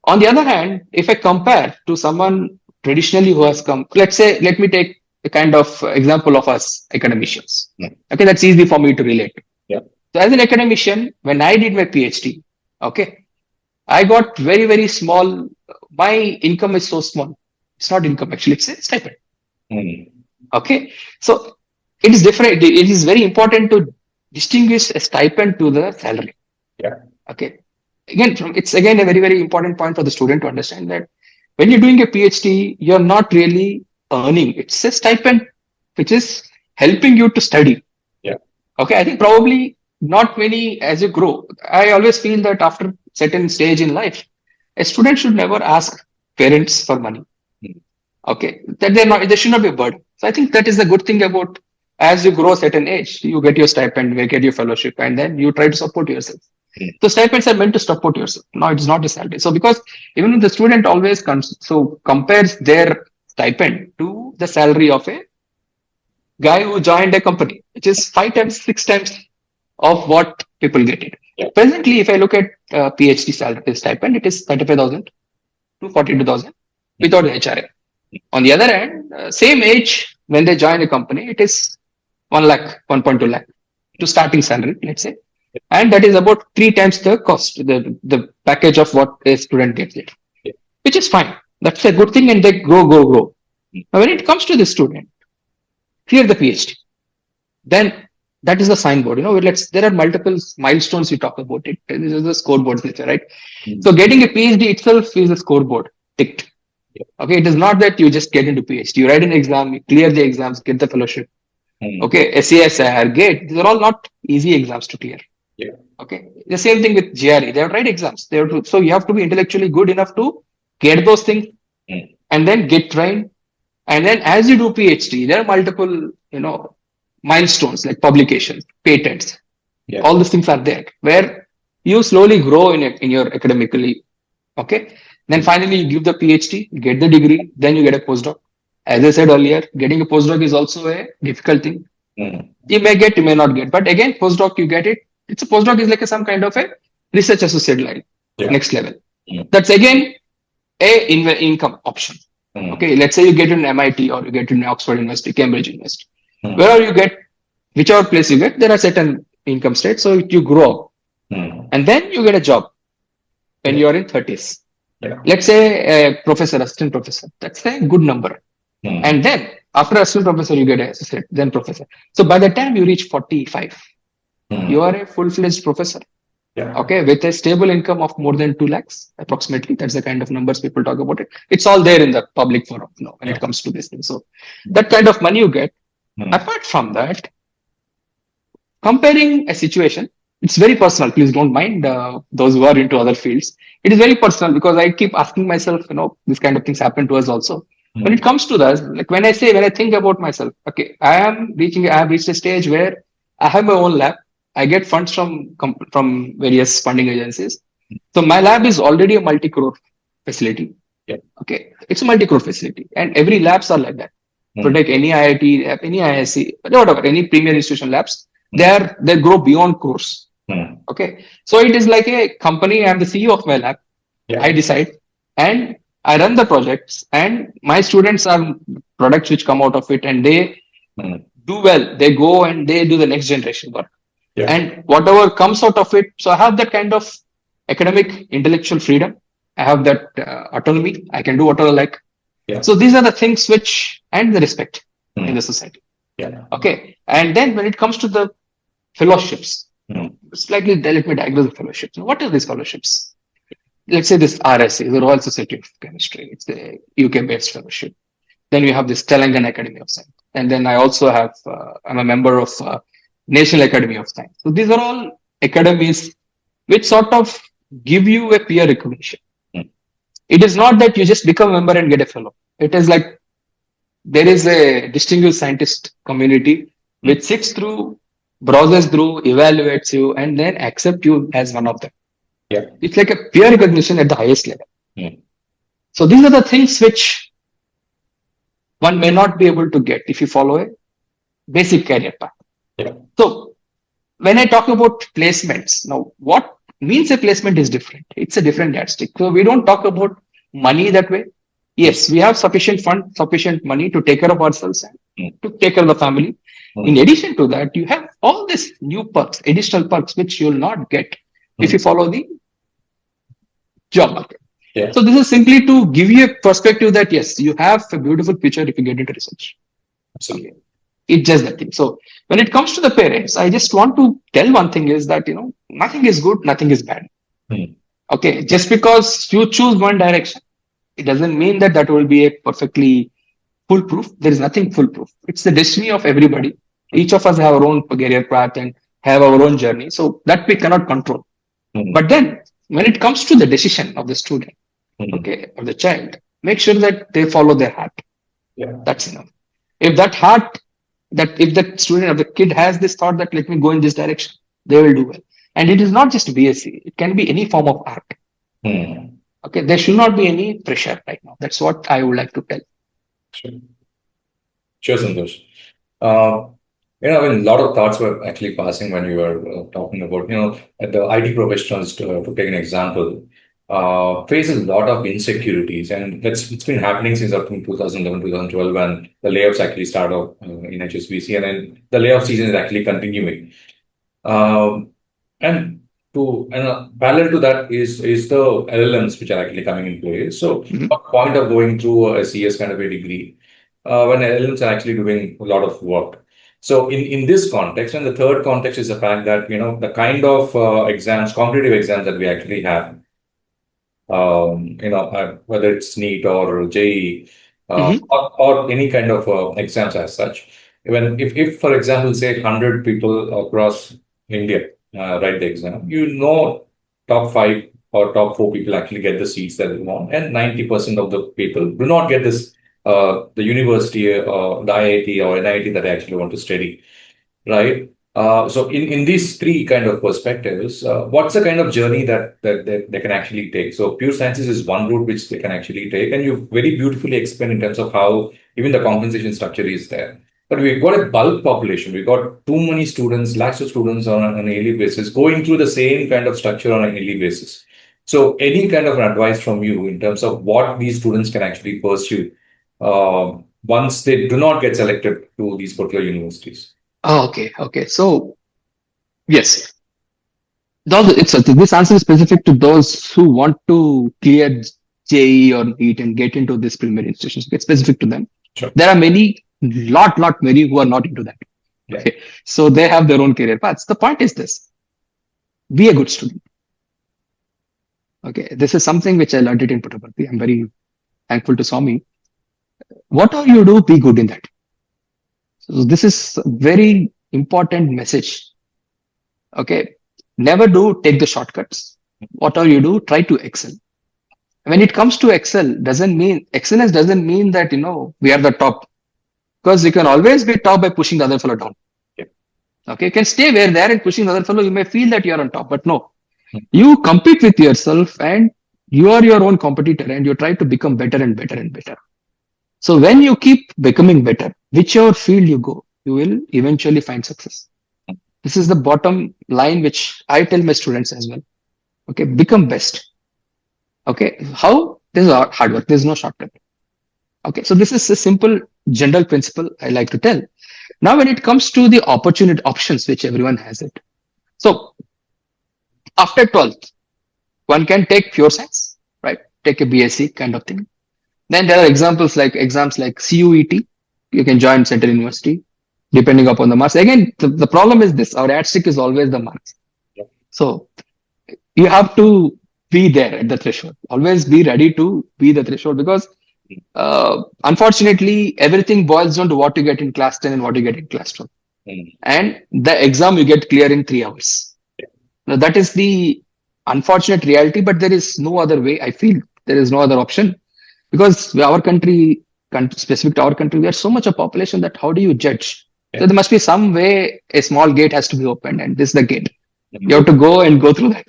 On the other hand, if I compare to someone traditionally who has come, let's say, let me take a kind of example of us academicians. Mm. Okay, that's easy for me to relate. Yeah. So as an academician, when I did my PhD, okay, I got very, very small. My income is so small. It's not income, actually, it's a stipend. Mm. Okay. So it is different. It is very important to distinguish a stipend to the salary. Yeah. Okay. Again, it's again a very, very important point for the student to understand that when you're doing a PhD, you're not really earning. It's a stipend which is helping you to study. Yeah. Okay. I think probably not many as you grow. I always feel that after certain stage in life, a student should never ask parents for money. Mm. Okay. That they should not be a burden. So I think that is the good thing about as you grow a certain age, you get your stipend, you get your fellowship, and then you try to support yourself. Mm. So stipends are meant to support yourself. No, it's not a salary. So because even if the student always compares their stipend to the salary of a guy who joined a company, which is 5 times, 6 times of what people get it. Yeah. Presently, if I look at PhD salary stipend, it is 35,000 to 42,000 without HRA. On the other hand, same age when they join a company, it is 1 lakh, 1.2 lakh to starting salary, let's say. And that is about 3 times the cost, the package of what a student gets it, Yeah. which is fine. That's a good thing, and they grow. Now, when it comes to the student, clear the PhD, then that is the signboard. There are multiple milestones we talk about it. This is the scoreboard nature, right? So getting a PhD itself is a scoreboard ticked. Yeah. Okay, it is not that you just get into PhD. You write an exam, you clear the exams, get the fellowship. Okay, SASR, GATE, these are all not easy exams to clear. Yeah. Okay, the same thing with GRE. They have to write exams. So you have to be intellectually good enough to get those things and then get trained. And then as you do PhD, there are multiple, milestones like publications, patents. Yeah. All these things are there where you slowly grow in your academically. Okay. Then finally you give the PhD, get the degree, then you get a postdoc. As I said earlier, getting a postdoc is also a difficult thing. You may get, you may not get. But again, postdoc, you get it. It's a postdoc is like some kind of a research associate line, next level. That's again a income option. Okay, let's say you get in MIT or you get in Oxford University, Cambridge University. Wherever you get, whichever place you get, there are certain income states. So you grow up. And then you get a job when you are in 30s. Yeah. Let's say a professor, assistant professor. That's a good number. And then after assistant professor, you get an assistant, then professor. So by the time you reach 45, you are a full-fledged professor. Yeah. Okay, with a stable income of more than 2 lakhs, approximately. That's the kind of numbers people talk about it. It's all there in the public forum, when it comes to this thing. So that kind of money you get. Apart from that, comparing a situation, it's very personal. Please don't mind those who are into other fields. It is very personal because I keep asking myself, this kind of things happen to us also. When it comes to that, like when I think about myself, okay, I have reached a stage where I have my own lab. I get funds from various funding agencies. So my lab is already a multi-crore facility. Yeah. Okay, it's a multi-crore facility, and every labs are like that. So take any IIT, any ISC, whatever, any premier institution labs, they grow beyond crores. Okay, so it is like a company. I'm the CEO of my lab. Yeah. I decide, and I run the projects, and my students are products which come out of it, and they do well. They go and they do the next generation work. Yeah. And whatever comes out of it, so I have that kind of academic intellectual freedom. I have that autonomy. I can do whatever I like. Yeah. So these are the things and the respect in the society. Yeah. Okay. And then when it comes to the fellowships, slightly let me diagnose the fellowships. What are these fellowships? Let's say this RSA, the Royal Society of Chemistry. It's a UK-based fellowship. Then we have this Telangana Academy of Science. And then I also have, I'm a member of National Academy of Science. So these are all academies which sort of give you a peer recognition. It is not that you just become a member and get a fellow. It is like there is a distinguished scientist community which sits through, browses through, evaluates you, and then accept you as one of them. Yeah. It's like a peer recognition at the highest level. So these are the things which one may not be able to get if you follow a basic career path. Yeah. So when I talk about placements, now what means a placement is different. It's a different yardstick. So we don't talk about money that way. Yes, we have sufficient money to take care of ourselves and to take care of the family. In addition to that, you have all these new perks, additional perks, which you'll not get if you follow the job market. Yeah. So this is simply to give you a perspective that yes, you have a beautiful future if you get into research. Absolutely. Okay. It's just that thing. So when it comes to the parents, I just want to tell one thing is that, nothing is good, nothing is bad. Okay. Just because you choose one direction, it doesn't mean that will be a perfectly foolproof. There is nothing foolproof. It's the destiny of everybody. Each of us have our own career path and have our own journey. So that we cannot control. But then when it comes to the decision of the student, okay, or the child, make sure that they follow their heart. Yeah. That's enough. If if the student or the kid has this thought that let me go in this direction, they will do well. And it is not just BSc. It can be any form of art. Okay. There should not be any pressure right now. That's what I would like to tell. Sure, Santosh. A lot of thoughts were actually passing when you were talking about, the IT professionals, to take an example, faces a lot of insecurities. And it's been happening since I think 2011, 2012, when the layoffs actually started in HSBC, and then the layoff season is actually continuing. And And parallel to that is the LLMs which are actually coming in place. So, Mhm. what point of going through a CS kind of a degree when LLMs are actually doing a lot of work? So, in this context, and the third context is the fact that the kind of exams, competitive exams that we actually have, whether it's NEET or JEE, Mhm. or any kind of exams as such. Even if, for example, say 100 people across India write the exam, top five or top four people actually get the seats that they want, and 90% of the people do not get the university, the IIT or NIT that they actually want to study, right? So in these three kind of perspectives, what's the kind of journey that they can actually take? So pure sciences is one route which they can actually take, and you very beautifully explained in terms of how even the compensation structure is there. But we've got a bulk population. We've got too many students, lakhs of students on an yearly basis going through the same kind of structure on a yearly basis. So any kind of advice from you in terms of what these students can actually pursue once they do not get selected to these particular universities? Oh, okay. Okay. So yes, this answer is specific to those who want to clear JE or NEET and get into this premier institutions. It's specific to them. Sure. There are many who are not into that. Yeah. Okay. So they have their own career paths. The point is this: be a good student. Okay. This is something which I learned it in Puttaparthi. I'm very thankful to Swami. Whatever you do, be good in that. So this is a very important message. Okay. Never take the shortcuts. Whatever you do, try to excel. When it comes to excellence doesn't mean that, we are the top, because you can always be top by pushing the other fellow down. Yeah. Okay. You can stay where there and pushing the other fellow. You may feel that you're on top, but no, you compete with yourself and you are your own competitor and you try to become better and better and better. So when you keep becoming better, whichever field you go, you will eventually find success. This is the bottom line, which I tell my students as well. Okay. Become best. Okay. How? This is hard work. There's no shortcut. Okay. So this is a simple general principle I like to tell. Now, when it comes to the options, which everyone has it. So after 12th, one can take pure science, right? Take a BSc kind of thing. Then there are exams like CUET. You can join Central University, depending upon the marks. Again, the problem is this: our yardstick is always the marks. Yeah. So you have to be there at the threshold. Always be ready to be the threshold, because unfortunately, everything boils down to what you get in class 10 and what you get in class 12. And the exam you get clear in 3 hours. Now, that is the unfortunate reality, but there is no other way. I feel there is no other option, because our country, specific to our country, we are so much a population that how do you judge? Yeah. So there must be some way a small gate has to be opened, and this is the gate. You have to go through that,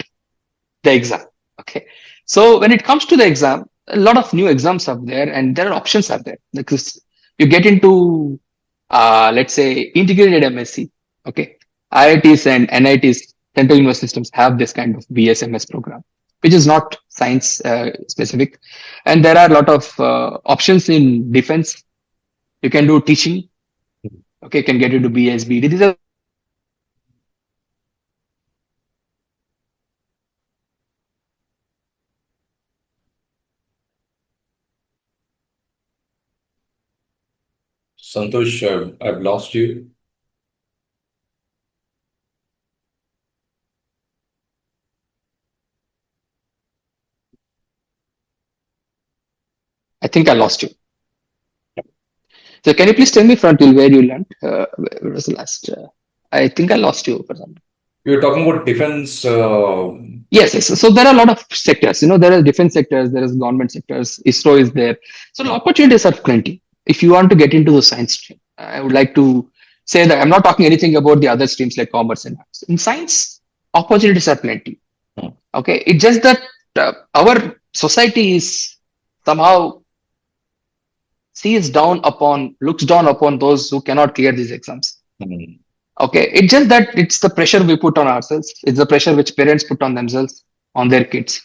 the exam. Okay. So when it comes to the exam, a lot of new exams are there, and there are options are there. Because you get into, let's say, integrated MSc. Okay. IITs and NITs, Central University Systems, have this kind of BSMS program, which is not science specific. And there are a lot of options in defense. You can do teaching. Okay. You can get into BSB. These are Santosh, I've lost you. I think I lost you. So can you please tell me from till where you learned? Where was the last? I think I lost you for some. You're talking about defense. Yes, yes. So there are a lot of sectors. There are defense sectors, there is government sectors, ISRO is there. So the opportunities are plenty. If you want to get into the science stream, I would like to say that I'm not talking anything about the other streams like commerce and arts. In science, opportunities are plenty. Okay, it's just that our society is somehow looks down upon those who cannot clear these exams. Okay, it's just that it's the pressure we put on ourselves. It's the pressure which parents put on themselves, on their kids.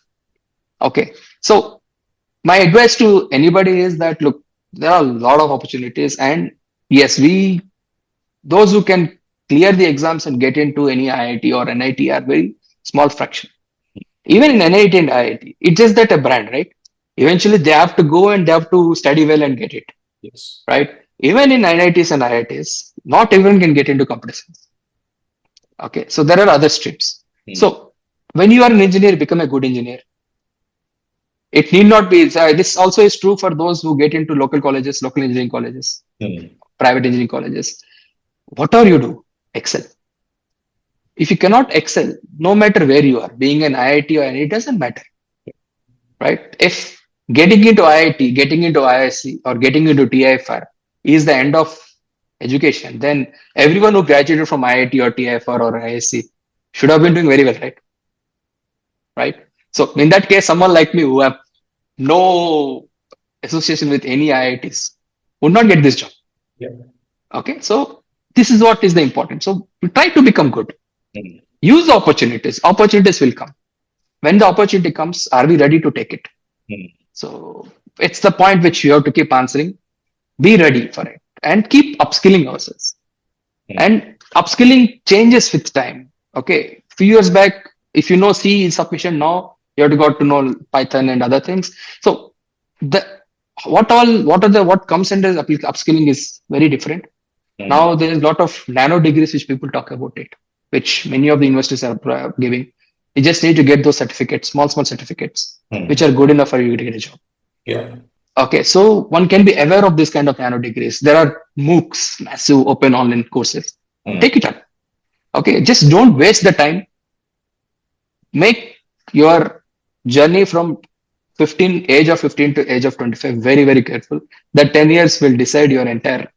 Okay, so my advice to anybody is that, look, there are a lot of opportunities, and yes, those who can clear the exams and get into any IIT or NIT are very small fraction. Even in NIT and IIT, it's just that a brand, right? Eventually, they have to go and they have to study well and get it, Yes. right? Even in NITs and IITs, not everyone can get into computer science. Okay, so there are other streams. So when you are an engineer, become a good engineer. It need not be. This also is true for those who get into local colleges, local engineering colleges, private engineering colleges. Whatever you do, excel. If you cannot excel, no matter where you are, being an IIT or any, it doesn't matter, right? If getting into IIT, getting into IIC, or getting into TIFR is the end of education, then everyone who graduated from IIT or TIFR or IIC should have been doing very well, right? Right. So in that case, someone like me who have no association with any IITs would not get this job. Yeah. Okay. So this is what is the important. So we try to become good. Use the opportunities. Opportunities will come. When the opportunity comes, are we ready to take it? So it's the point which you have to keep answering. Be ready for it and keep upskilling ourselves. And upskilling changes with time. Okay. Few years back, if you know C is sufficient, now you have to got to know Python and other things. So what comes under upskilling is very different. Now there is a lot of nano degrees which people talk about it, which many of the universities are giving. You just need to get those certificates, small certificates, which are good enough for you to get a job. Yeah. Okay, so one can be aware of this kind of nano degrees. There are MOOCs, massive open online courses. Take it up. Okay, just don't waste the time. Make your journey from age of 15 to age of 25 very, very careful. That 10 years will decide your entire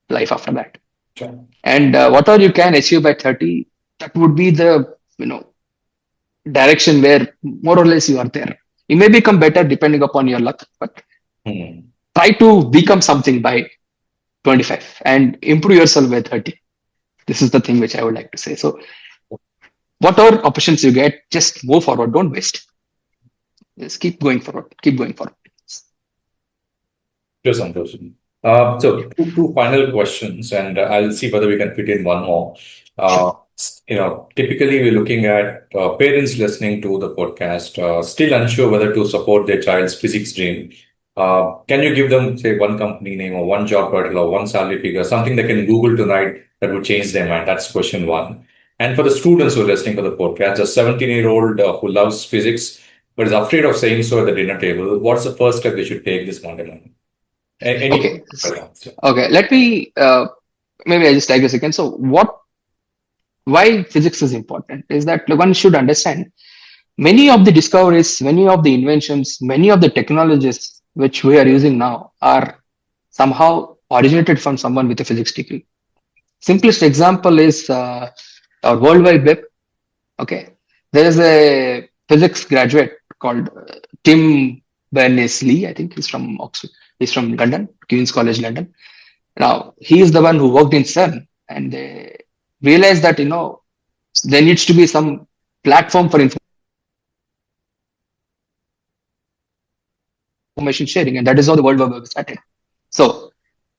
life after that. Sure. And whatever you can achieve by 30, that would be the direction where more or less you are there. You may become better depending upon your luck, but try to become something by 25 and improve yourself by 30. This is the thing which I would like to say. So whatever options you get, just move forward. Don't waste. Just keep going forward. Keep going forward. Sure, Santosh. So two final questions, and I'll see whether we can fit in one more. Typically we're looking at parents listening to the podcast, still unsure whether to support their child's physics dream. Can you give them, say, one company name or one job title or one salary figure, something they can Google tonight that would change their mind? That's question one. And for the students who are listening to the podcast, a 17-year-old who loves physics but is afraid of saying so at the dinner table, what's the first step they should take this Monday morning? Okay. Let me maybe I just take a second. So why physics is important is that one should understand many of the discoveries, many of the inventions, many of the technologies which we are using now are somehow originated from someone with a physics degree. Simplest example is our World Wide Web. Okay, there is a physics graduate called Tim Berners-Lee. I think he's from Oxford. He's from London, Queen's College, London. Now he is the one who worked in CERN, and they realized that there needs to be some platform for information sharing, and that is how the World Wide Web started. So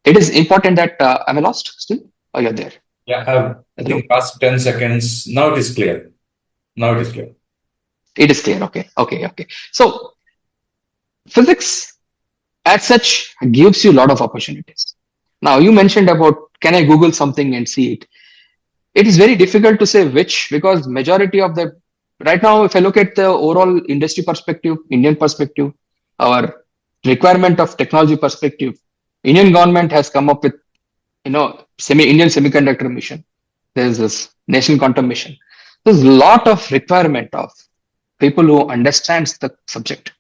it is important that am I lost still? Oh, you're there. Yeah, I think past 10 seconds. Now it is clear. It is clear. Okay. So physics as such gives you a lot of opportunities. Now you mentioned about can I Google something and see it? It is very difficult to say which, because majority of the right now, if I look at the overall industry perspective, Indian perspective, our requirement of technology perspective, Indian government has come up with Indian semiconductor mission. There's this national quantum mission. There's a lot of requirement of people who understands the subject.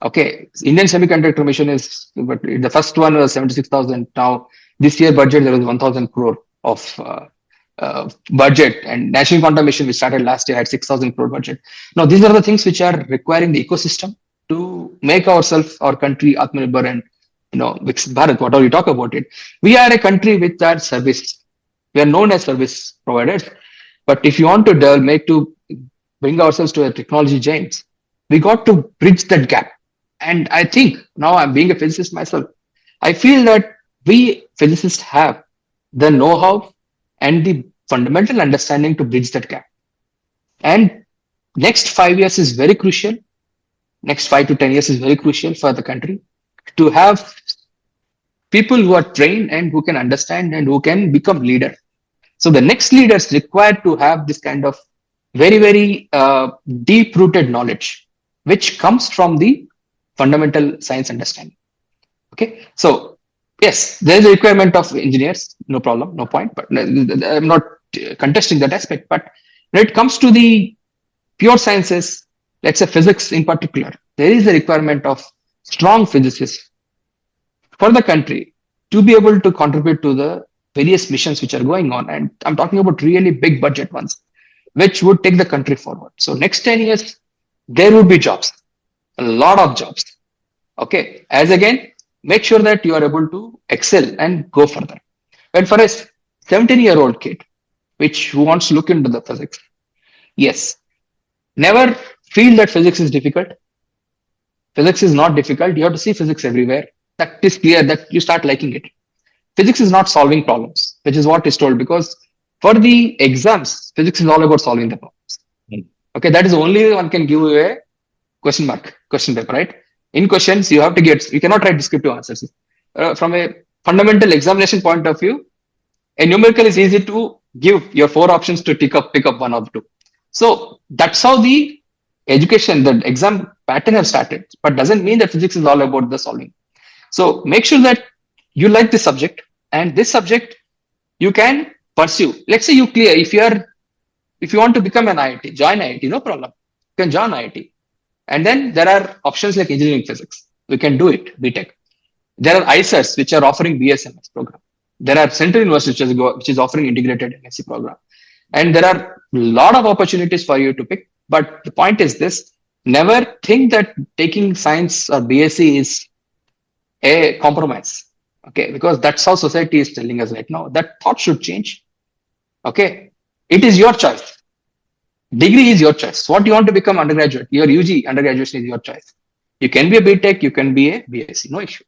Okay, Indian semiconductor mission but the first one was 76,000. Now this year budget there was 1,000 crore of budget, and national quantum mission which started last year had 6,000 crore budget. Now these are the things which are requiring the ecosystem to make ourselves, our country, Atmanirbhar and Viksit Bharat, whatever you talk about it. We are a country with our service. We are known as service providers. But if you want to bring ourselves to a technology giants, we got to bridge that gap. And I think now I'm being a physicist myself. I feel that we physicists have the know-how and the fundamental understanding to bridge that gap. And Next 5 years is very crucial. Next 5 to 10 years is very crucial for the country to have people who are trained and who can understand and who can become leader. So the next leaders required to have this kind of very deep rooted knowledge, which comes from the fundamental science understanding. Okay, so yes, there is a requirement of engineers, no problem, no point. But I'm not contesting that aspect. But when it comes to the pure sciences, let's say physics in particular, there is a requirement of strong physicists for the country to be able to contribute to the various missions which are going on. And I'm talking about really big budget ones, which would take the country forward. So next 10 years, there would be jobs, a lot of jobs. Okay. As again, make sure that you are able to excel and go further. And for a 17-year-old kid, which who wants to look into the physics, yes, never feel that physics is difficult. Physics is not difficult. You have to see physics everywhere. That is clear that you start liking it. Physics is not solving problems, which is what is told, because for the exams, physics is all about solving the problems. Okay, that is only one can give you a question paper, right? In questions, you have to get, you cannot write descriptive answers. From a fundamental examination point of view, a numerical is easy to give your 4 options to pick up one of the two. So that's how the education, the exam pattern have started, but doesn't mean that physics is all about the solving. So make sure that you like this subject, and this subject you can pursue. Let's say you clear, if you want to become an IIT, join IIT, no problem. You can join IIT. And then there are options like engineering physics. We can do it, BTech. There are ICERs, which are offering BSMS program. There are Central University, which is offering integrated MSc program. And there are a lot of opportunities for you to pick. But the point is this, never think that taking science or BSc is a compromise. Okay, because that's how society is telling us right now. That thought should change. Okay, it is your choice. Degree is your choice. What you want to become undergraduate, your UG undergraduate is your choice. You can be a BTech, you can be a BSc, no issue.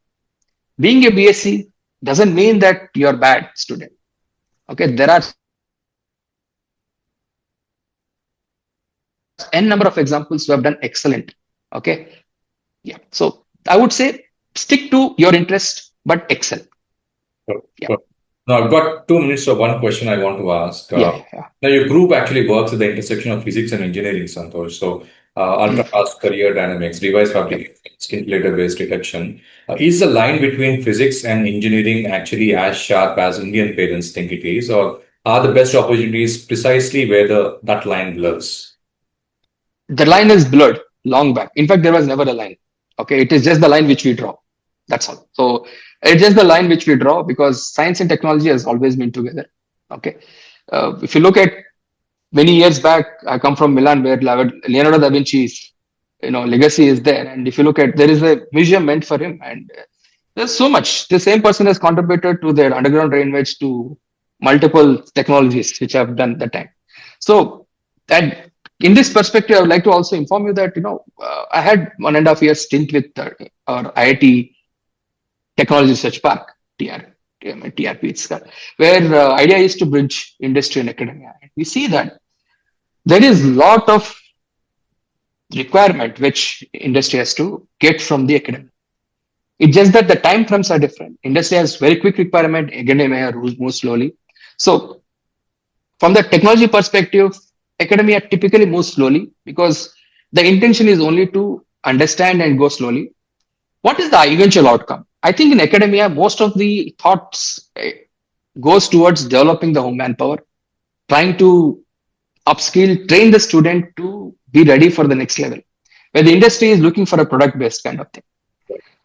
Being a BSc doesn't mean that you're a bad student. Okay, there are n number of examples who have done excellent. Okay, yeah. So I would say stick to your interest, but excel. Yeah. Now, I've got 2 minutes for one question I want to ask. Yeah. Now, your group actually works at the intersection of physics and engineering, Santosh. So, ultra-fast Fourier dynamics, device fabrication, scintillator-based detection. Is the line between physics and engineering actually as sharp as Indian parents think it is, or are the best opportunities precisely where that line blurs? The line is blurred long back. In fact, there was never a line. Okay, it is just the line which we draw. That's all. So it's just the line which we draw, because science and technology has always been together. Okay, if you look at many years back, I come from Milan, where Leonardo da Vinci's legacy is there. And if you look at, there is a museum meant for him, and there's so much. The same person has contributed to their underground railways, to multiple technologies which have done that time. So that, in this perspective, I would like to also inform you that I had 1.5 years stint with our IIT Technology Research Park, TRP, it's called, where idea is to bridge industry and academia. We see that there is a lot of requirement which industry has to get from the academia. It's just that the time frames are different. Industry has very quick requirement, academia moves slowly. So from the technology perspective, academia typically moves slowly, because the intention is only to understand and go slowly. What is the eventual outcome? I think in academia, most of the thoughts goes towards developing the home manpower, trying to upskill, train the student to be ready for the next level, where the industry is looking for a product-based kind of thing.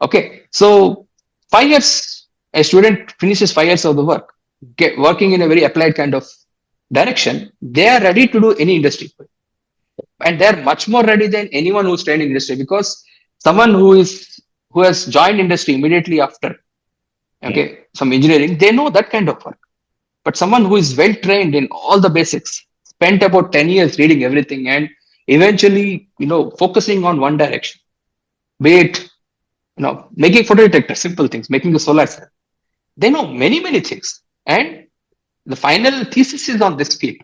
Okay, so 5 years, a student finishes 5 years of the work, working in a very applied kind of direction, they are ready to do any industry. And they're much more ready than anyone who's trained in industry, because someone who has joined industry immediately after some engineering, they know that kind of work. But someone who is well trained in all the basics, spent about 10 years reading everything, and eventually focusing on one direction, be it making photodetector, simple things, making a solar cell, they know many things, and the final thesis is on this field.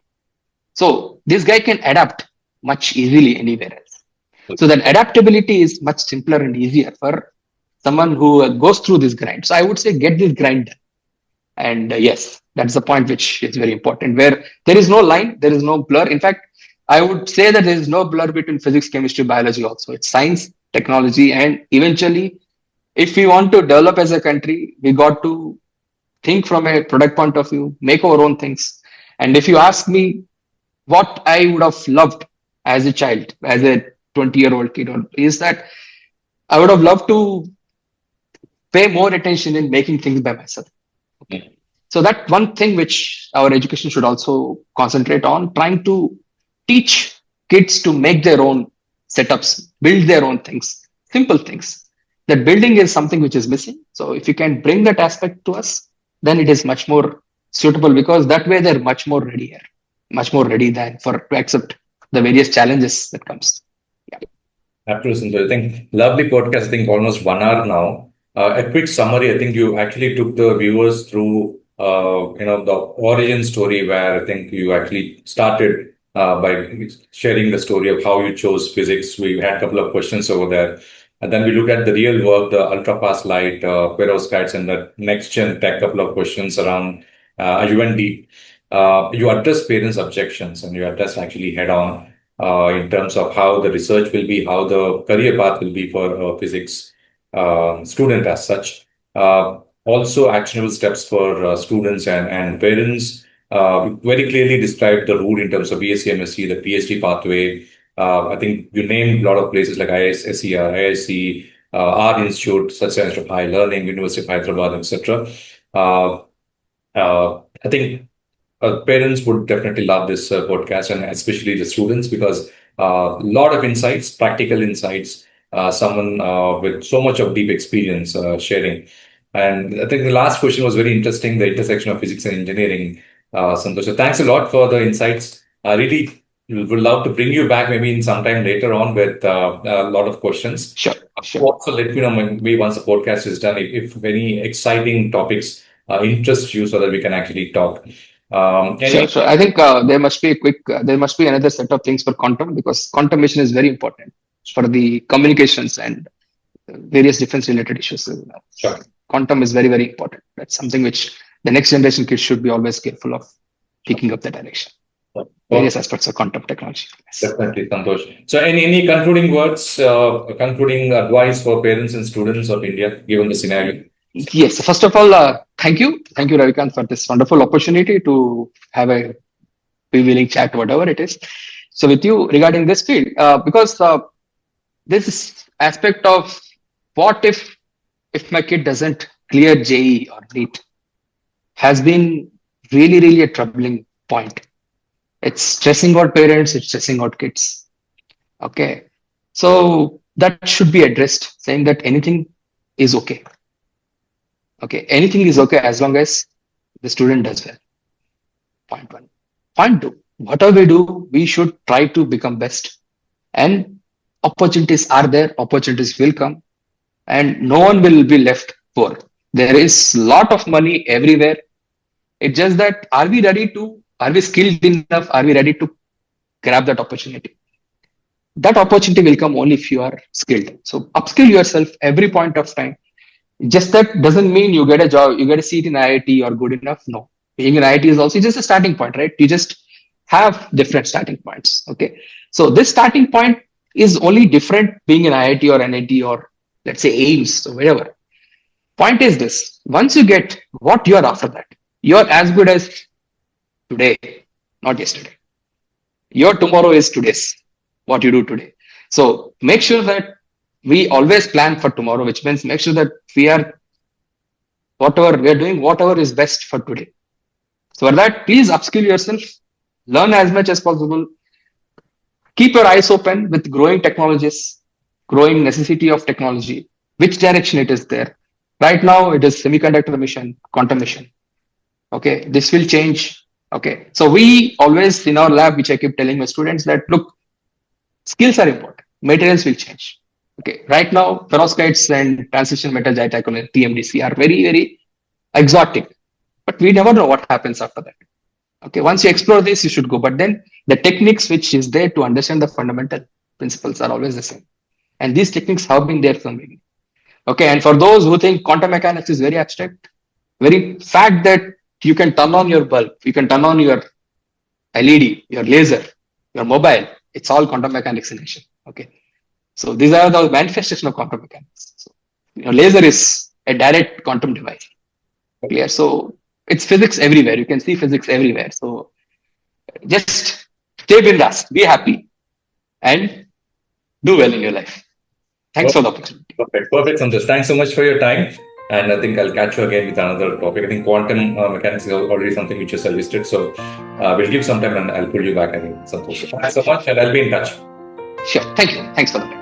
So this guy can adapt much easily anywhere else. So that adaptability is much simpler and easier for someone who goes through this grind. So I would say get this grind done. And yes, that's the point which is very important, where there is no line, there is no blur. In fact, I would say that there is no blur between physics, chemistry, biology also. It's science, technology, and eventually, if we want to develop as a country, we got to think from a product point of view, make our own things. And if you ask me what I would have loved as a child, as a 20-year-old kid, is that I would have loved to pay more attention in making things by myself. Okay. So that one thing which our education should also concentrate on, trying to teach kids to make their own setups, build their own things, simple things. That building is something which is missing. So if you can bring that aspect to us, then it is much more suitable, because that way they're much more ready here, much more ready than to accept the various challenges that comes. Yeah. Absolutely. I think lovely podcast. I think almost 1 hour now. A quick summary. I think you actually took the viewers through, the origin story, where I think you actually started by sharing the story of how you chose physics. We had a couple of questions over there. And then we look at the real work, the ultra fast light, perovskites, and the next gen tech, couple of questions around UND. You address parents' objections, and you address actually head on in terms of how the research will be, how the career path will be for a physics student as such. Also, actionable steps for students and parents. Very clearly described the route in terms of BSc, MSc, the PhD pathway. I think you named a lot of places like ISSER, IIC, Art Institute, Sathya Institute of High Learning, University of Hyderabad, etc. I think parents would definitely love this podcast, and especially the students, because a lot of insights, practical insights, someone with so much of deep experience sharing. And I think the last question was very interesting, the intersection of physics and engineering. Santosh, so thanks a lot for the insights. I really would love to bring you back maybe in sometime later on with a lot of questions. Sure. Also, let me know maybe once the podcast is done if any exciting topics interest you, so that we can actually talk. Sure. I think there must be another set of things for quantum, because quantum mission is very important for the communications and various defense related issues. Sure. Quantum is very, very important. That's something which the next generation kids should be always careful of picking up the direction. Various aspects of quantum technology. Yes. Definitely, Santosh. So, any concluding words, concluding advice for parents and students of India, given the scenario? Yes. First of all, thank you, Ravikant, for this wonderful opportunity to have a revealing chat, whatever it is. So, with you regarding this field, because this aspect of what if my kid doesn't clear JE or NEET has been really, really a troubling point. It's stressing out parents, it's stressing out kids. Okay. So that should be addressed, saying that anything is okay. Okay. Anything is okay as long as the student does well. Point one. Point two. Whatever we do, we should try to become best. And opportunities are there, opportunities will come, and no one will be left poor. There is a lot of money everywhere. It's just that are we skilled enough? Are we ready to grab that opportunity? That opportunity will come only if you are skilled. So upskill yourself every point of time. Just that doesn't mean you get a job, you get a seat in IIT or good enough. No. Being in IIT is also just a starting point, right? You just have different starting points. Okay. So this starting point is only different being in IIT or NIT or let's say AIMS or wherever. Point is this: once you get what you are after that, you're as good as today, not yesterday. Your tomorrow is today's, what you do today. So make sure that we always plan for tomorrow, which means make sure that we are, whatever we are doing, whatever is best for today. So for that, please upskill yourself, learn as much as possible, keep your eyes open with growing technologies, growing necessity of technology, which direction it is there. Right now, it is semiconductor mission, quantum mission. Okay, this will change. Okay, so we always in our lab, which I keep telling my students that look, skills are important, materials will change. Okay, right now, perovskites and transition metal TMDC are very, very exotic, but we never know what happens after that. Okay, once you explore this, you should go. But then the techniques which is there to understand the fundamental principles are always the same. And these techniques have been there from the beginning. Okay, and for those who think quantum mechanics is very abstract, very fact that you can turn on your bulb, you can turn on your LED, your laser, your mobile, it's all quantum mechanics in action. Okay, so these are the manifestation of quantum mechanics. So, laser is a direct quantum device. Clear? So it's physics everywhere. You can see physics everywhere. So just stay bindas, be happy, and do well in your life. Thanks for the opportunity. Perfect, Santosh. Thanks so much for your time. And I think I'll catch you again with another topic. I think quantum mechanics is already something which you suggested. So we'll give some time and I'll pull you back again, Santosh. Thanks so much, and I'll be in touch. Sure. Thank you. Thanks for the time.